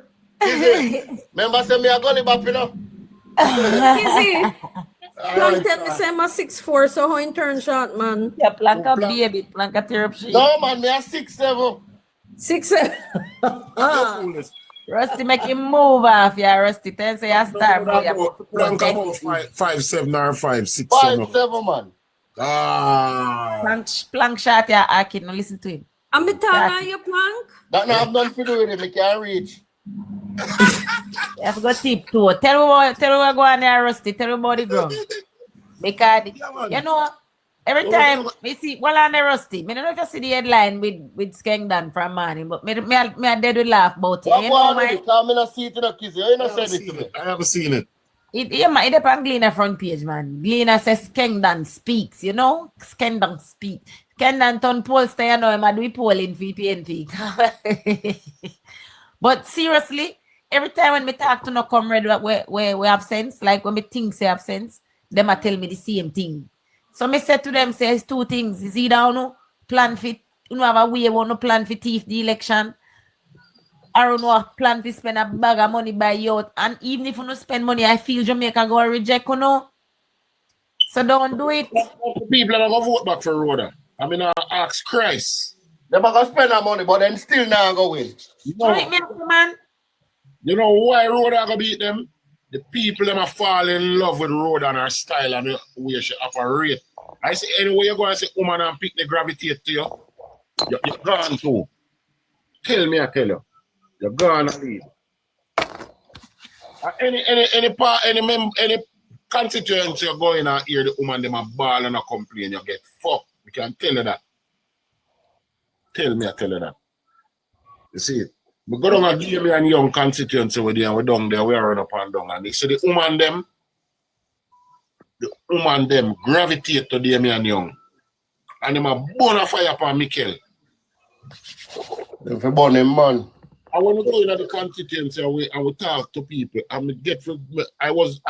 Remember say me a gully bap, you know? Easy. Plank tell me say I'm 6'4", so how in turn short, man? Yeah, Plank a baby, Plank a therapy. No, man, me a 6'7". 6'7". Rusty make him move off, yeah, Rusty. Then say I start, bro. Don't come out 5'7" or 5'6". 5'7", man. Plank shot, yeah, I can no listen to him. I'm a turn your plank. That not have nothing to do with it. I can't reach. You have to go tip toe. Tell me what go on there, Rusty. Tell me about the ground. Because you know, every time we see on the Rusty, I don't know if you see the headline with Skengdan from morning, but me dead with laugh about it. What one with it? I'm not see it in a kiss. You know said it to me. I haven't seen it. It up on Gleaner front page, man. Gleaner says Skengdan speaks, you know? Skengdan speak. Skengdan turn pollster, you know, him a do polling for PNP. But seriously, every time when me talk to no comrade we have sense, like when me think say have sense, them a tell me the same thing. So me said to them, say it's two things. Is either you plan fit, you know, have a way you plan for thief the election, or you plan to spend a bag of money by youth. And even if you don't spend money, I feel Jamaica go reject, you know. So don't do it. People are going to vote back for Rhoda. I mean, I ask Christ. They're going to spend that money, but then still not going to win. Man. You know why Rhoda going to beat them? The people them are fall in love with Rhoda and her style and the way she operate. I say anyway you go and say woman and pick the gravitate to you, you're gone too. Tell me, I tell you. You're gone and leave. Any constituency you're going and hear the woman them a ball and a complain, you get fucked. We can tell you that. Tell me, I tell you that. You see it? We go down and give me a young constituency with you and we down there, we run up and down. And they say the woman them gravitate to Damian Young. And them a burn a fire upon Mikel. If you burn him, man. I want to go into the constituency and we talk to people. And I was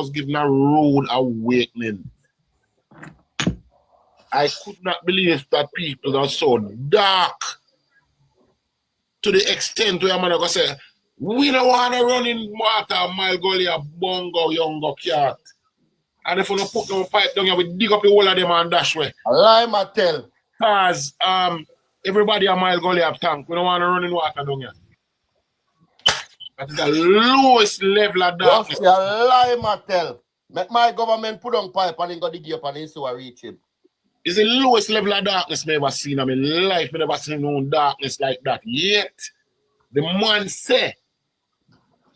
given a rude awakening. I could not believe that people are so dark. To the extent where I'm going to say, we don't want to run in water, my gully, a bongo, younger cat. And if we don't put them pipe down here, we dig up the whole of them and dash way. A lie, I tell. Because everybody a mile gully have tank. We don't want to run in water down here. That is the lowest level of darkness. Just a lie, I tell. Make my government put on pipe and then go dig up and then see what reach him. It's the lowest level of darkness I've ever seen in my life. I've never seen no darkness like that. Yet, the man say,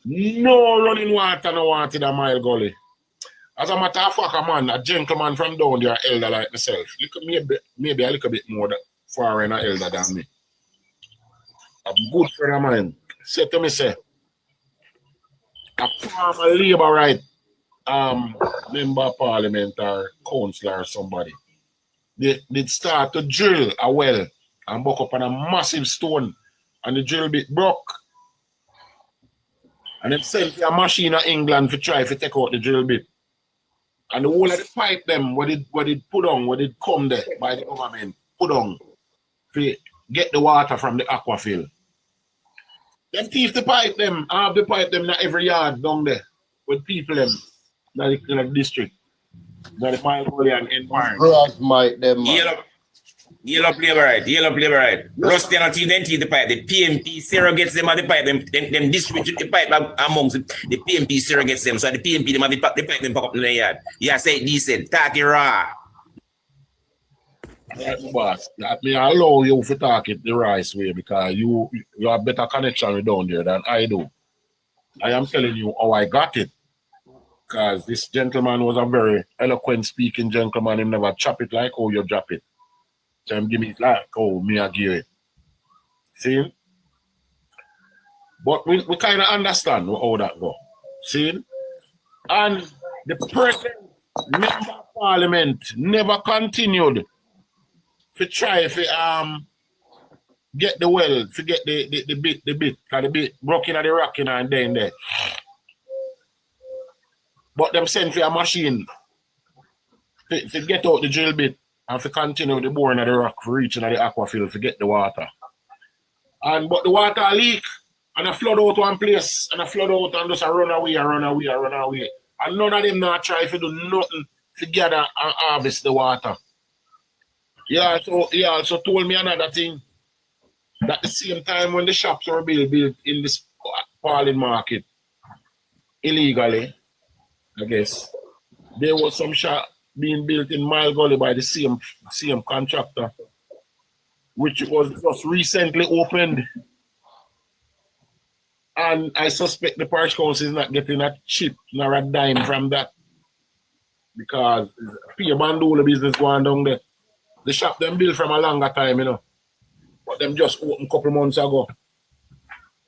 no running water, no water in a mile gully. As a matter of fact, a gentleman from down there, elder like myself, maybe a little bit more foreign or elder than me. A good friend of mine said to me, say, a former labor right member of parliament or councillor or somebody, they start to drill a well and buck up on a massive stone and the drill bit broke. And they sent a machine in England to try to take out the drill bit. And the whole of the pipe them, what it put on, what it come there by the government, put on to get the water from the aquafield. Them thief the pipe them, have the pipe them in every yard down there with people them in the district. The mile gully and environment. Yellow Labour right. Rusty and the pipe. The PMP surrogates them at the pipe. Them distribute the pipe amongst the PMP surrogates them. So the PMP them have the pipe them pack up in the yard. Yeah, say decent. Talk it raw. Right, boss. That may allow you to talk it the right way because you have better connection with down there than I do. I am telling you how I got it. Because this gentleman was a very eloquent speaking gentleman. He never chop it like how you drop it. So him give me it like how me I give it. See? But we kind of understand how that go. See? And the present member of parliament never continued to try to get the well, to get the bit, because the bit broke in the rocking and then there. But them sent for a machine to get out the drill bit and to continue the boring of the rock for reaching the aquafield to get the water. But the water leak and a flood out one place and a flood out and just a run away. And none of them not try to do nothing to gather and harvest the water. He also told me another thing. That the same time when the shops were built in this Pauline Market illegally, I guess. There was some shop being built in Mile Gully by the same contractor, which was just recently opened. And I suspect the parish council is not getting a chip nor a dime from that, because Pierre Bandola business going down there. The shop them built from a longer time, you know, but them just opened a couple months ago.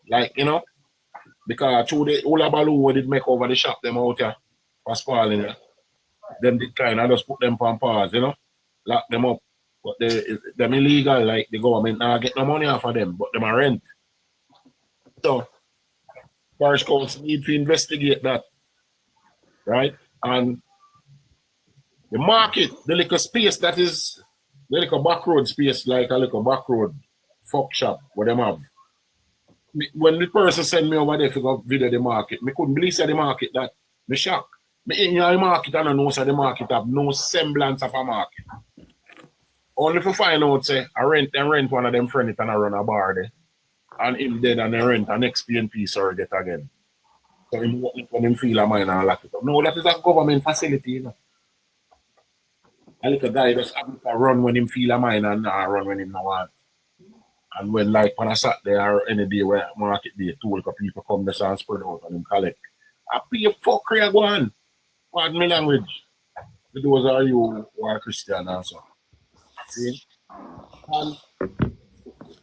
Like, you know, because through the Ula Baloo did make over the shop them out here for Spalding, yeah. Them did kind of just put them on pause, you know, lock them up. But them illegal, like the government now get no money off of them, but them are rent. So parish council need to investigate that, right? And the market, the little space that is the little back road space, like a little back road fuck shop where them have. When the person sent me over there to go video the market, me couldn't believe the market that me shocked. Me in the market and I know the market have no semblance of a market. Only to find out say I rent one of them friends and I run a bar there. And him dead and I rent an next PNP surrogate again. So him when him feel a mine and lock it up. No, that is a government facility, you know. A little guy just happen to run when him feel a mine and not run when him no want. And when like when I sat there or any day where market day, 2 little people come there and spread out and him collect. I pay a fuckery go on. Pardon me language. For those are you who are Christian also. See? And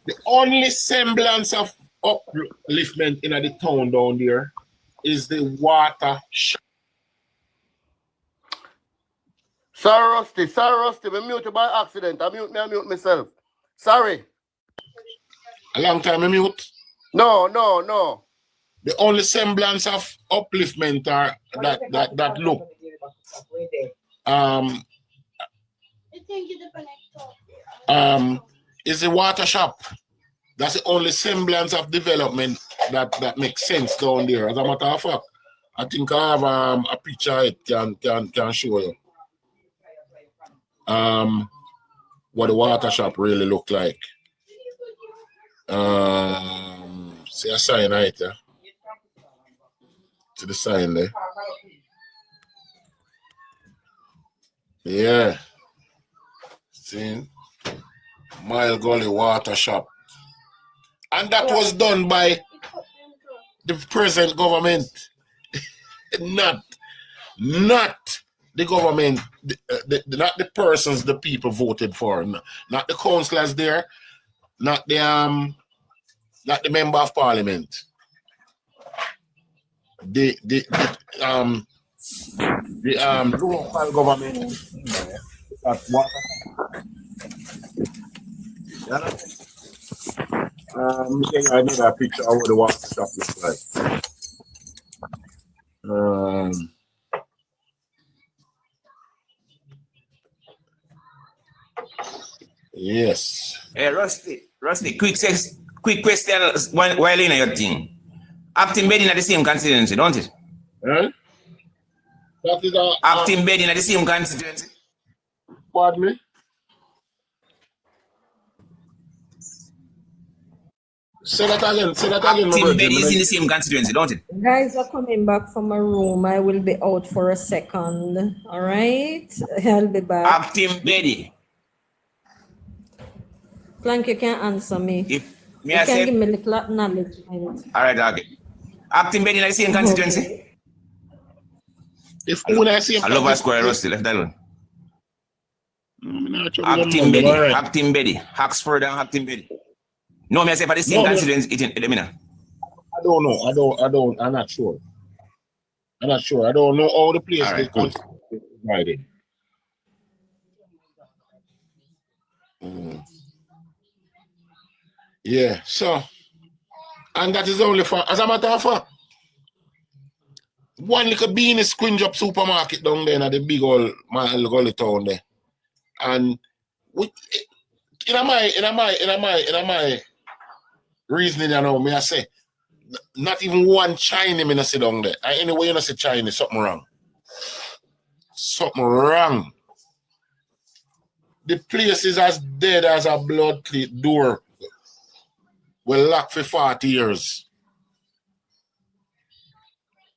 the only semblance of upliftment in the town down there is the water shop. Sorry, Rusty, me mute by accident. I mute myself. Sorry. A long time I mute? No. The only semblance of upliftment are that look. Is the water shop. That's the only semblance of development that makes sense down there. As a matter of fact, I think I have a picture it can show you. What the water shop really look like. See a sign right there. To the sign there. Yeah. See? Mile Gully Water Shop. And that was done by the present government. not the government, not the persons the people voted for. Not the councillors there, not the member of parliament. The local government at water. I need a picture of what the water shop looks like. Yes. Hey, Rusty, quick question while in your thing. Acting bed in the same constituency, don't it? Eh? That is acting bed in the same constituency. Pardon me? Say that again. Acting bed is in the same constituency, don't it? Guys are coming back from a room. I will be out for a second. All right? I'll be back. Acting bed. Plank, you can answer me. If me you I can say, give me the knowledge. All right, okay. Acting bed in the same constituency. Okay. If when I see I love a square Rusty, left that one. Acting Betty, Haxford and Acting Betty. No, me I say for the same constituency. I don't know. I'm not sure. I don't know all the places they divided. Yeah, so, and that is only for, as a matter of fact, one little bean is Queen Drop supermarket down there in the big old Mile Gully town there. And with, in my reasoning, you know, me I say, not even one Chinese me not sit down there. And anyway, you not say Chinese, something wrong. Something wrong. The place is as dead as a blood clot door. Well, locked for 40 years.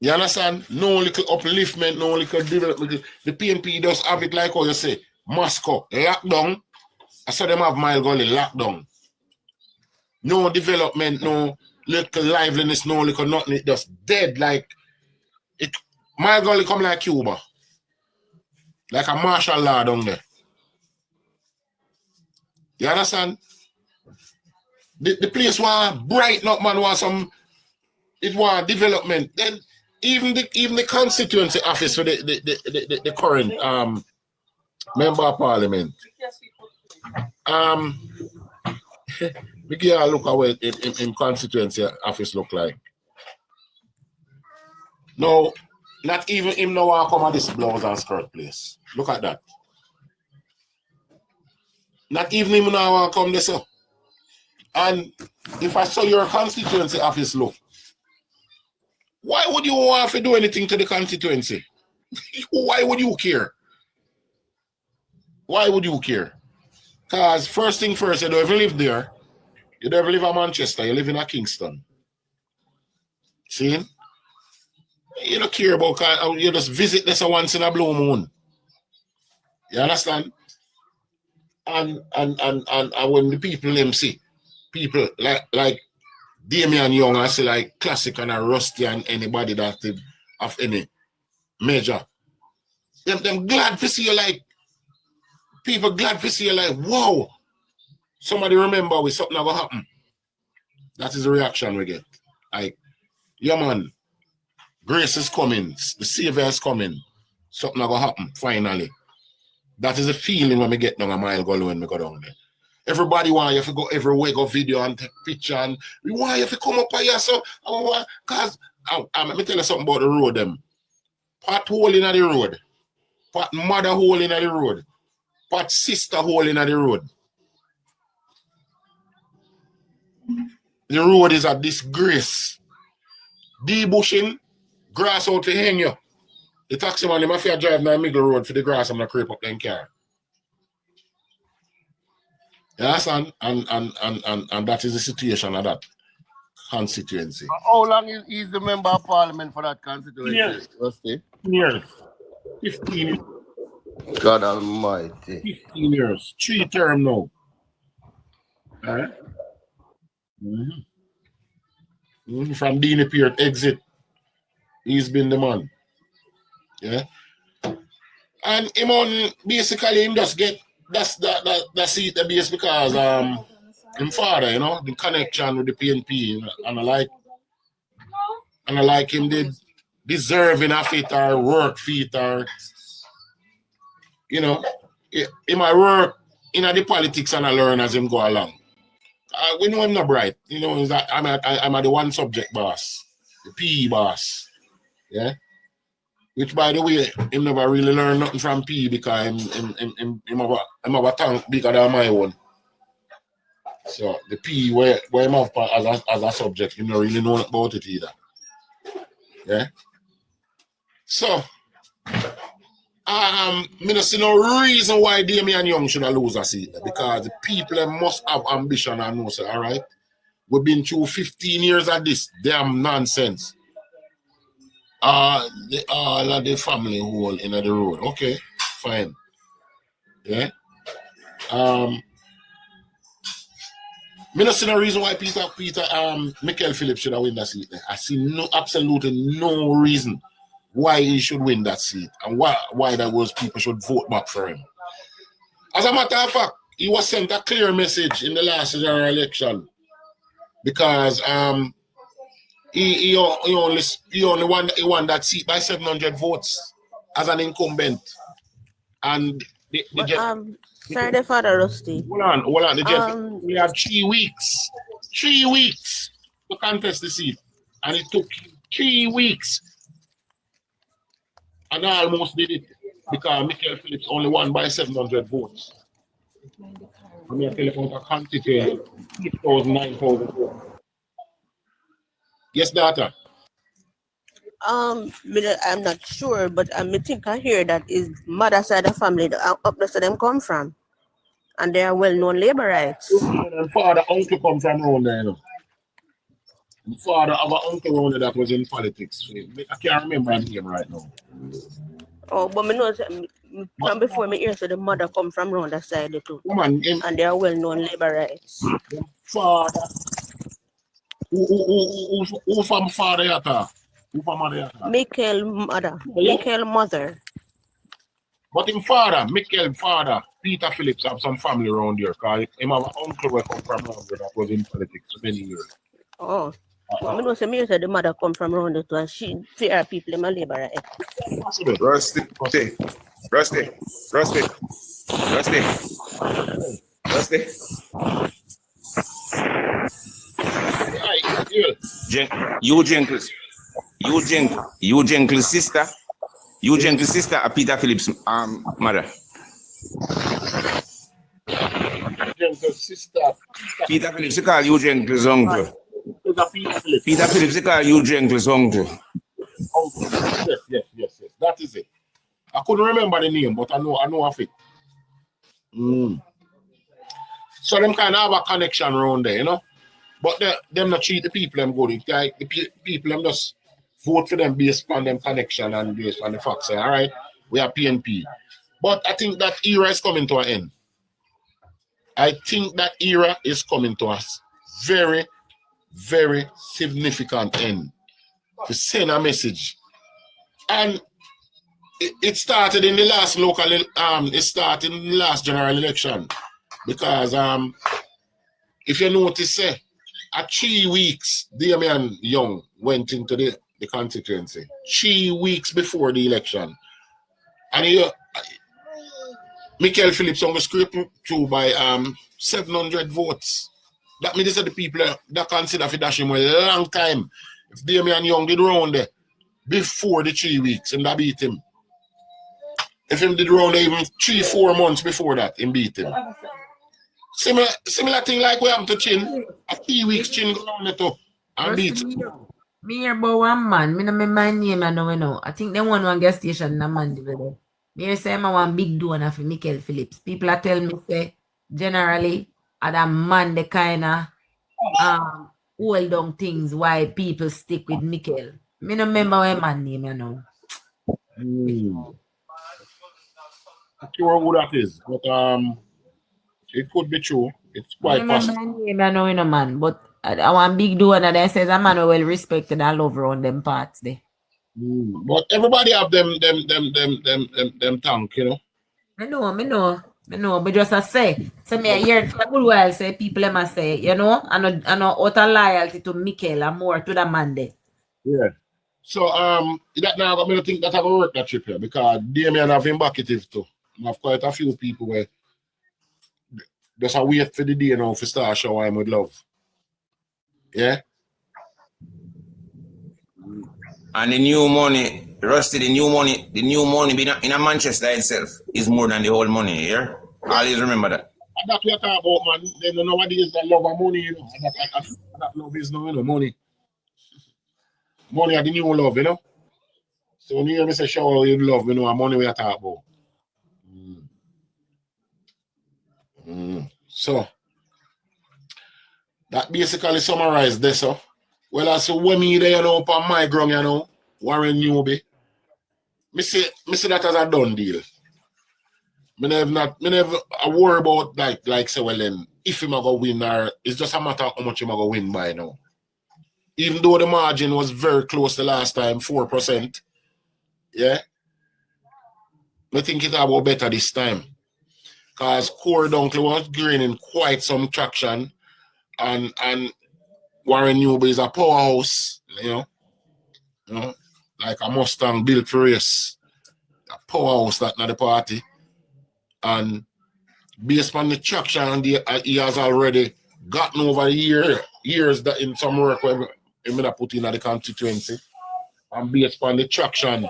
You understand? No little upliftment, no little development. The PNP does have it like how you say, Moscow, lockdown. I saw them have Mile Gully, lockdown. No development, no little liveliness, no little nothing. It just dead like it. Mile Gully come like Cuba. Like a martial law down there. You understand? The place want brighten up, man, want some, it want development. Then even the constituency office for the current member of parliament. We get a look at what in constituency office look like. No, not even him no want come at this blouse and skirt place. Look at that. Not even him now want come this up. And if I saw your constituency office look, why would you want to do anything to the constituency? Why would you care? Why would you care? Because first thing first, you don't even live there. You don't even live in Manchester. You live in Kingston. See? You don't care about, you just visit this once in a blue moon. You understand? And when the people them see, people like Damian Young, I say like Classic and a Rusty and anybody that have any major. Them glad to see you like, people glad to see you like, wow, somebody remember with something going to happen. That is the reaction we get. Like, yeah man, grace is coming, the Savior is coming, something going to happen, finally. That is a feeling when we get down a Mile Gully when we go down there. Everybody want you to go everywhere, go video and take picture, and we want you to come up here. So, because let me tell you something about the road. Them pothole in the road, pot mother hole in the road, pot sister hole in the road. The road is a disgrace. Debushing, grass out to hang you. The taxi man, if I drive down the middle road for the grass, I'm going to creep up them car. Yes, and that is the situation of that constituency. How long is the member of parliament for that constituency? Years. 15 years. God almighty. 15 years. 3 term now. Alright? From Dean Peart exit. He's been the man. Yeah. And him on basically him just get that's seat the base because him father, you know, the connection with the PNP, you know, and I like him did deserving of it or work fit or you know, he might work in the politics and I learn as him go along. We know him not bright, you know, I'm at the one subject boss, the PE boss. Yeah. Which, by the way, him never really learned nothing from PE because him have a tank bigger than my own. So the PE where him have as a subject, him don't really know about it either. Yeah. So, I don't see no reason why Damian Young should lose a seat because the people must have ambition and know, so, all right? We've been through 15 years of this damn nonsense. All of the family hole in the road. Okay, fine. Yeah. I don't see no reason why Michael Phillips should have win that seat. I see absolutely no reason why he should win that seat and why that was people should vote back for him. As a matter of fact, he was sent a clear message in the last general election because he only won that seat by 700 votes as an incumbent. And sorry, the father Rusty. Hold on. We had 3 weeks. 3 weeks to contest the seat. And it took 3 weeks. And I almost did it because Michael Phillips only won by 700 votes. I mean, I tell you about a constituency, 8,000, 9,000 votes. Yes, daughter. I'm not sure, but I think I hear that is mother side of family up the side them come from, and they are well-known laborites. And father, uncle come from around there, you know. My father have an uncle around there that was in politics. I can't remember his name right now. Oh, but me know from before me hear so the mother come from around that side too. Woman, and they are well-known labor rights. Father. Who from father yata? Who from mother yata? Michael mother. Michael mother. But him father, Michael father, Peter Phillips have some family around here. Cause him have an uncle who come from around here that was in politics for many years. Oh. But me know say me say the mother come from around it and she fear people in my labor right. Rusty. You gentle sister. You gentle sister of Peter Phillips mother. Gentle sister. Peter Phillips, he call you gentle's uncle. Peter Phillips, he call you gentle's uncle. Yes. That is it. I couldn't remember the name, but I know of it. So them kind of have a connection around there, you know. But them not treat the people them good. It's like the people them just vote for them based on them connection and based on the facts. Say, all right, we are PNP. But I think that era is coming to an end. I think that era is coming to us very, very significant end to send a message. And it started in the last it started in the last general election. Because if you notice, at 3 weeks, Damian Young went into the constituency. 3 weeks before the election. And Michael Phillips on the script through by 700 votes. That means that the people that consider for dash him a long time. If Damian Young did round there before the 3 weeks, and that beat him. If him did round there even 3-4 months before that, him beat him. Similar thing like we have to Chin. A 3 weeks Chin go down there and beat him. Me hear about one man, me no remember my name, I know. I think they want one gas station in Mandy there. Me hear say I'm one big donor for Michael Phillips. People are telling me say generally at a man the kind of hold on things why people stick with Michael. Me no remember my man name, you know. Not sure who that is, but it could be true. It's quite possible. My name, I know, you know, man, but I want big donor that says a man who well respected and love around them parts there. But everybody have them tank, you know. I know, but just I say, so me I hear for a good while say people must say, you know, I know utter loyalty to Michael and more to the man there. Yeah. So that now I'm gonna think that I will work that trip here because Damian have him back it too. I have quite a few people where just a wait for the day now for start shower him with love. Yeah. And the new money, Rusty, the new money in a Manchester itself is more than the whole money, yeah? Always remember that. And that we are talking about, man. They don't know what it is that love and money, you know. And that love is no, you know, money. Money are the new love, you know. So when you hear me say shower with love, you know, and money we are talking about. So that basically summarized this, so. Well, I say when me there, you know, on my ground, you know, Warren Newby. Me say that as a done deal. Me never worry about like say, well then, if him a go win or it's just a matter of how much him a go win by now. Even though the margin was very close the last time, 4%. Yeah. I think it's about better this time. Because Core Dunkley was gaining quite some traction and Warren Newby is a powerhouse, you know, like a Mustang built for race. A powerhouse that not the party. And based on the traction he has already gotten over the years that in some work where he may have put in at the constituency. And based on the traction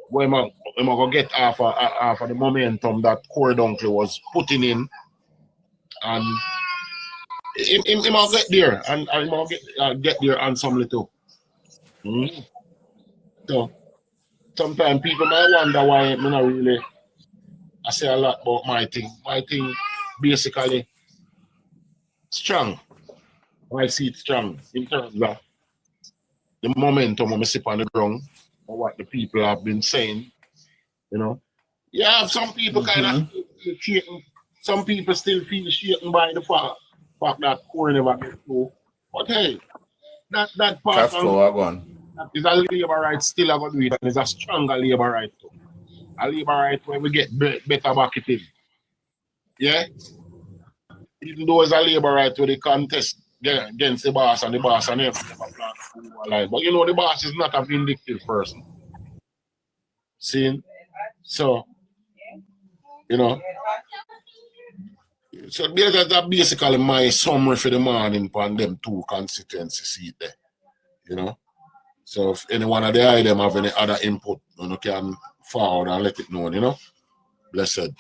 where I'm going to get half of the momentum that Core Dunkley was putting in. And he might get there, and he might get there and some little. So sometimes people might wonder why I'm not really. I say a lot about my thing. My thing basically strong. I see it strong in terms of the momentum when I sit on the ground or what the people have been saying, you know. Yeah, some people kind of feel shaken. Some people still feel shaken by the fact that Corey never get through. But hey, that part that is a labor right still a do it, and it's a stronger labor right too. A labor right where we get better back it in. Yeah? Even though it's a labor right where they contest against the boss and never plan to. But you know the boss is not a vindictive person. See? So, you know. So that's basically my summary for the morning on them two constituency seat there. You know. So if any one of the items have any other input, you can forward and let it know, you know. Blessed.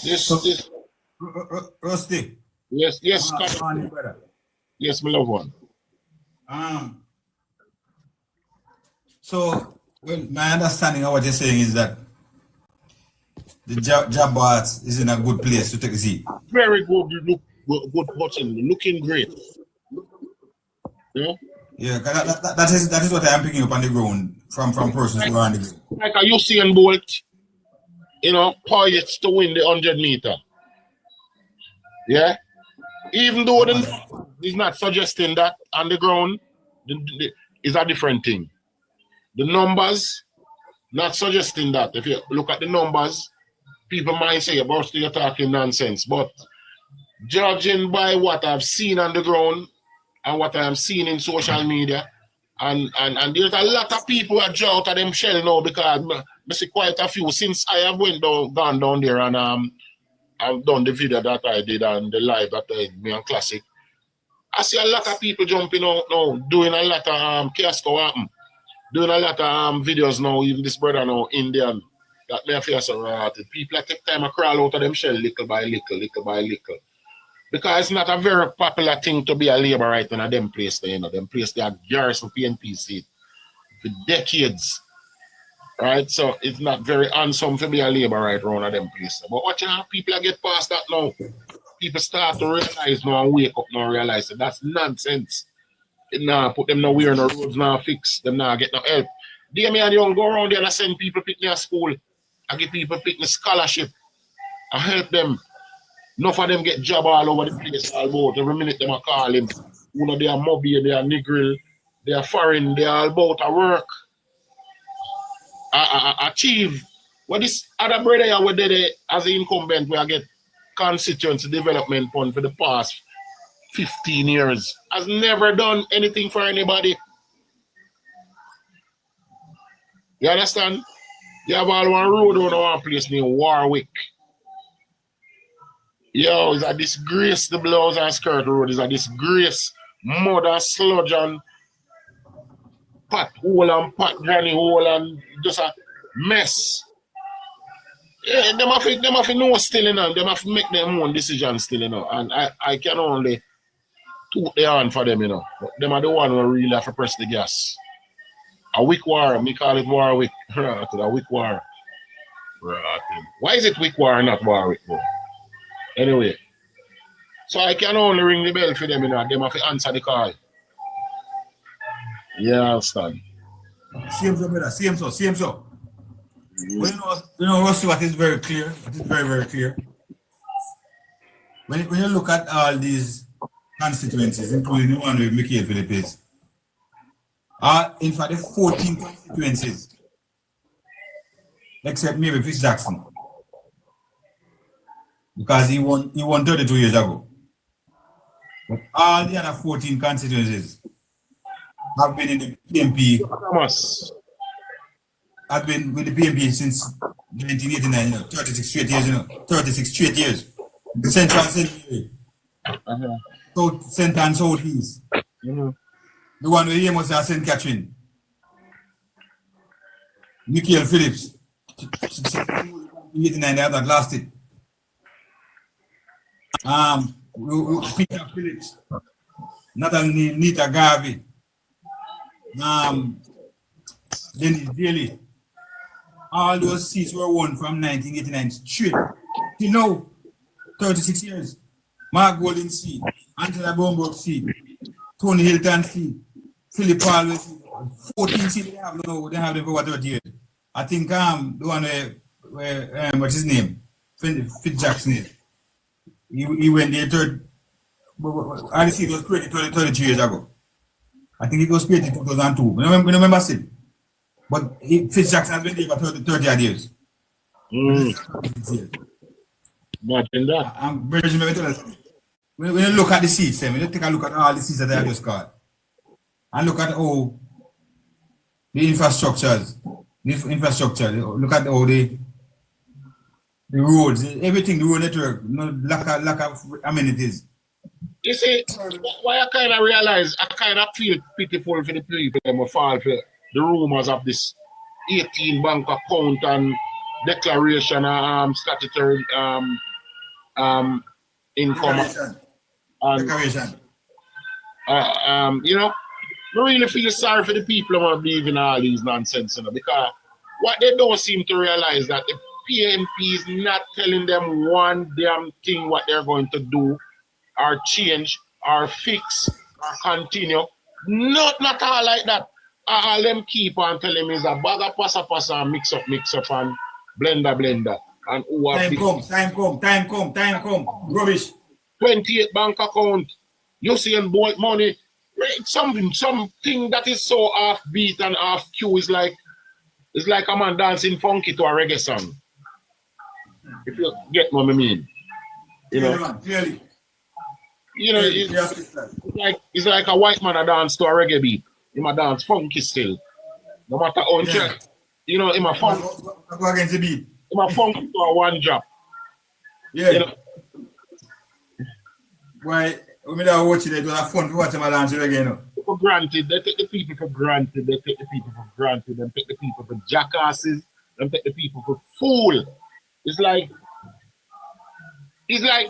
This Rusty. Yes, yes, yes, my loved one. So, well, my understanding of what you're saying is that the job boss is in a good place to take a seat. Very good, good person, looking great. Yeah. Yeah, that is what I am picking up on the ground from persons who are on the ground. Like a Usain Bolt, you know, poised to win the 100 meter. Yeah. Even though he's not suggesting that on the ground, is a different thing. The numbers, not suggesting that. If you look at the numbers, people might say, "Boss, you're talking nonsense." But judging by what I've seen on the ground and what I'm seeing in social media, and there's a lot of people that draw out of them shell now because I see quite a few since I have gone down there and I've done the video that I did and the live that I did on Classic. I see a lot of people jumping out now, doing a lot of fiasco happen. Doing a lot of videos now, even this brother now, Indian, that may feel so rotted. People that take time to crawl out of them shell little by little by little. Because it's not a very popular thing to be a labor right in a them place there, you know. Them place they are garrison PNP seat for decades. Right? So it's not very handsome to be a labor right around a them place. But watch out, people get past that now. People start to realize now and wake up now and realize that that's nonsense. It now put them nowhere, no roads now fix, them now get no help. They me and young go around there and send people pick their school. I give people pick the scholarship. I help them. Enough of them get job all over the place all about. Every minute them are calling. You know, they are mobile, they are Negril, they are foreign, they are all about to work. I achieve. What this other brother here we did as an incumbent where I get constituency development fund for the past 15 years. Has never done anything for anybody. You understand? You have all one road on one place named Warwick. Yo, it's a disgrace. The blouse and skirt road is a disgrace. Mud and sludge and pot hole and pot granny hole and just a mess. Yeah, them have to know still, you know. Them have to make their own decisions still, you know. And I can only toot their hand for them, you know. But them are the one who really have to press the gas. A weak war, me call it Warwick. A weak war. Why is it weak war and not Warwick, bro? Anyway. So I can only ring the bell for them, you know. Them have to answer the call. Yeah, I understand. Same so, brother. Same so. Well, you know, Rusty, what is very clear, very clear. When you look at all these constituencies, including the one with Michael Philippes, in fact, the 14 constituencies, except maybe Fitz Jackson, because he won 32 years ago. But all the other 14 constituencies have been in the PMP. I've been with the PMP since 1989, you know, 36 straight years, you know, 36 straight years. The Central Assembly, South Centre and South East. The one where he must have St. Catherine. Michael Phillips, 89, they have not lost it. Peter Phillips, Nathan Nita Garvey, Dennis Daly. All those seats were won from 1989 straight. You know, 36 years. Mark Golden C, Angela Bomberg C, Tony Hilton C, Philip Paul C. 14 C they have now, they have them for what 30 years. I think the one where what's his name? Fit Jackson. He went there third. I see it was created 33 years ago. I think it was created in 2002. Remember still. But Fitz Jackson has been there for 30 odd years. Imagine that. When you look at the seats, when you take a look at all the seats that I just got, and look at all the infrastructure, look at all the roads, everything, the road network, lack of amenities. You see, why I kind of realize, I kind of feel pitiful for the people that fall for the rumors of this 18 bank account and declaration of statutory income. Declaration. You know, I really feel sorry for the people who are believing all these nonsense, you know, because what they don't seem to realize that the PNP is not telling them one damn thing what they're going to do or change or fix or continue. Not all like that. All them keep on telling me is a bag of passa and mix up and blender. And time come. Rubbish. 28 bank account. You see in Bolt money. Something that is so offbeat and off cue is like a man dancing funky to a reggae song. If you get what I mean. You know. Clearly. You know, it's like a white man a dance to a reggae beat. He might dance funky still. No matter how you know, he might funk. Go against the beat. He might funk to a one drop. Yeah. You know? Why? When I watch it, it was fun to watch him dance again. For granted, they take the people for granted. They take the people for jackasses. They take the people for fool. It's like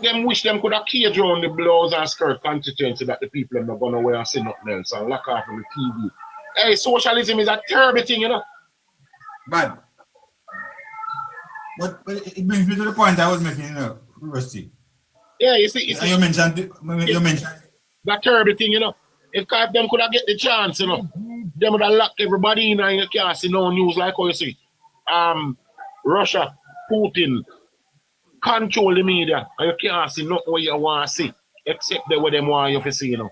them wish them could have caged around the blouse and skirt constituency that the people are not going to wear and see nothing else and lock off on the TV. Hey, socialism is a terrible thing, you know. But it brings me to the point I was making, you know, Rusty. Yeah, you see, you mentioned that terrible thing, you know. If them could have get the chance, you know, them would have locked everybody in and you can't see no news like how you see. Russia, Putin, control the media and you can't see nothing what you want to see except the way them want you to see, you know.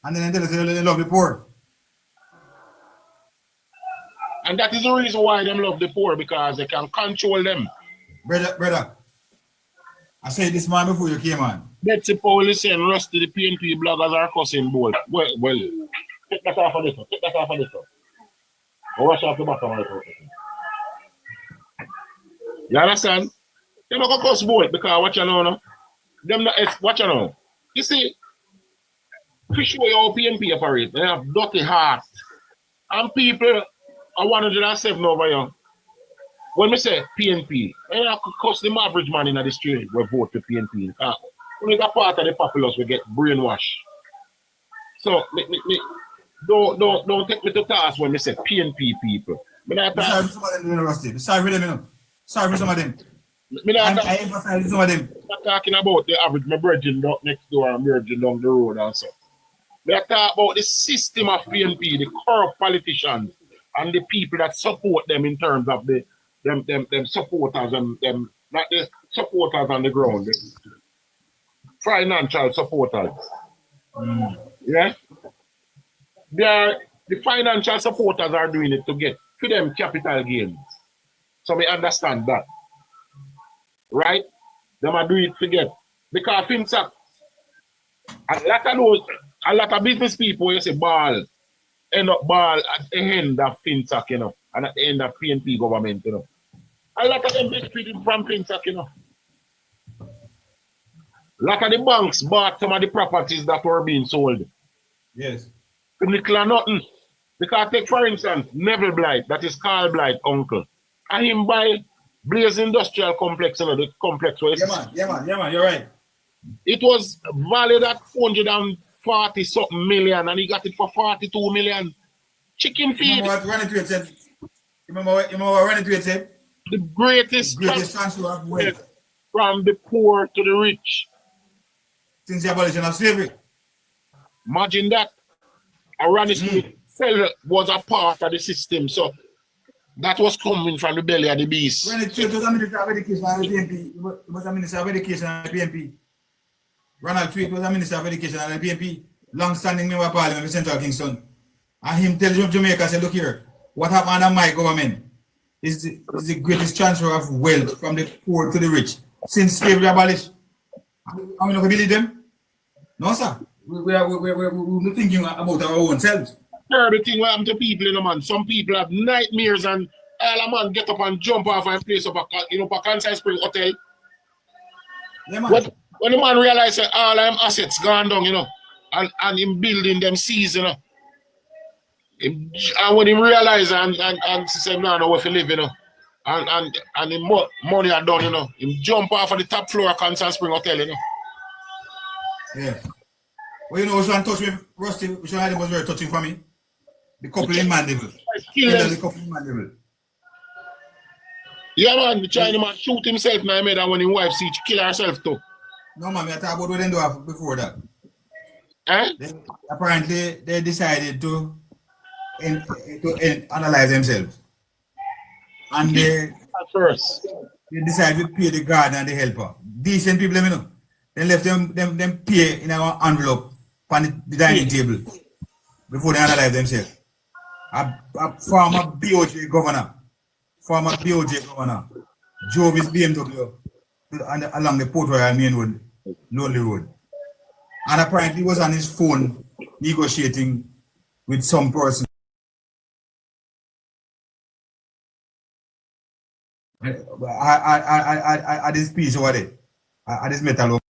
And then they love the poor. And that is the reason why them love the poor, because they can control them. Brother, I said this man before you came on. Betsy Paul is saying Rusty, the PNP bloggers are cussing both. Well, take that off of this one. Wash off the bottom of it. You understand? They're not going to cuss both because what you know now? Them not what you know? You see, fish way how PNP operate. They have dirty heart. And people are 107 over here. When we say PNP, they have to cuss the average man in the street will vote for PNP. Only that part of the populace will get brainwashed. So don't take me to task when we say PNP people. Sorry for some of them, Rusty. Sorry for them, you know. Sorry for some of them. I emphasize some of them. I'm not talking about the average, my virgin next door and virgin down the road and so. We are talking about the system of PNP, the corrupt politicians and the people that support them in terms of them supporters and them, not the supporters on the ground, the financial supporters. Yeah? The financial supporters are doing it to get for them capital gains. So we understand that. Right? They are doing it to get. Because FinSac, a lot of business people, you say ball, end up ball at the end of FinSac, you know, and at the end of PNP government, you know. A lot of them benefited from FinSac, you know. A lot of the banks bought some of the properties that were being sold. Yes. To nickel or nothing. Because take for instance, Neville Blight, that is Carl Blight uncle. And him buy Blaze Industrial Complex, you know, the complex where Yeah man, you're right. It was valued at 440 something million and he got it for 42 million. Chicken feed. Remember what Rennie said? Remember what Rennie said? The greatest transfer of wealth. from the poor to the rich. Since the abolition of slavery. Imagine that. Ronnie Smith was a part of the system, so that was coming from the belly of the beast. When it was a minister of education at the PNP, it was a minister of education at the PNP. Ronald Tweed was a minister of education at the PNP, long-standing member of parliament of Central Kingston. And him tell Jamaica, say, look here, what happened under my government is the greatest transfer of wealth from the poor to the rich since slavery abolished. Are we not going to believe them? No, sir. We're thinking about our own selves. Everything what happened to people, you know, man. Some people have nightmares and all a man get up and jump off and place up a Kansas Spring Hotel. Yeah, man. When the man realize that all them assets gone down, you know, and him building them seas, you know. And when he realize and say, no, where to live, you know, and him money are done, you know, him jump off of the top floor of Kansas Spring Hotel, you know. Yeah. Well, you know, which one touched me, Rusty, which one was very touching for me? The couple in Mandeville. The couple in Mandeville. Yeah, man, the Chinaman shoot himself now, made, and when his wife see kill herself too. No, man, I talk about what they do before that. Eh? Apparently, they decided to analyze themselves. And they decided to pay the guard and the helper. Decent people, you know. They left them pay in our envelope on the dining table before they analyze themselves. A former BOJ governor drove his BMW along the Port Royal Main Road, Lonely Road. And apparently he was on his phone negotiating with some person. At this piece over there, at this metal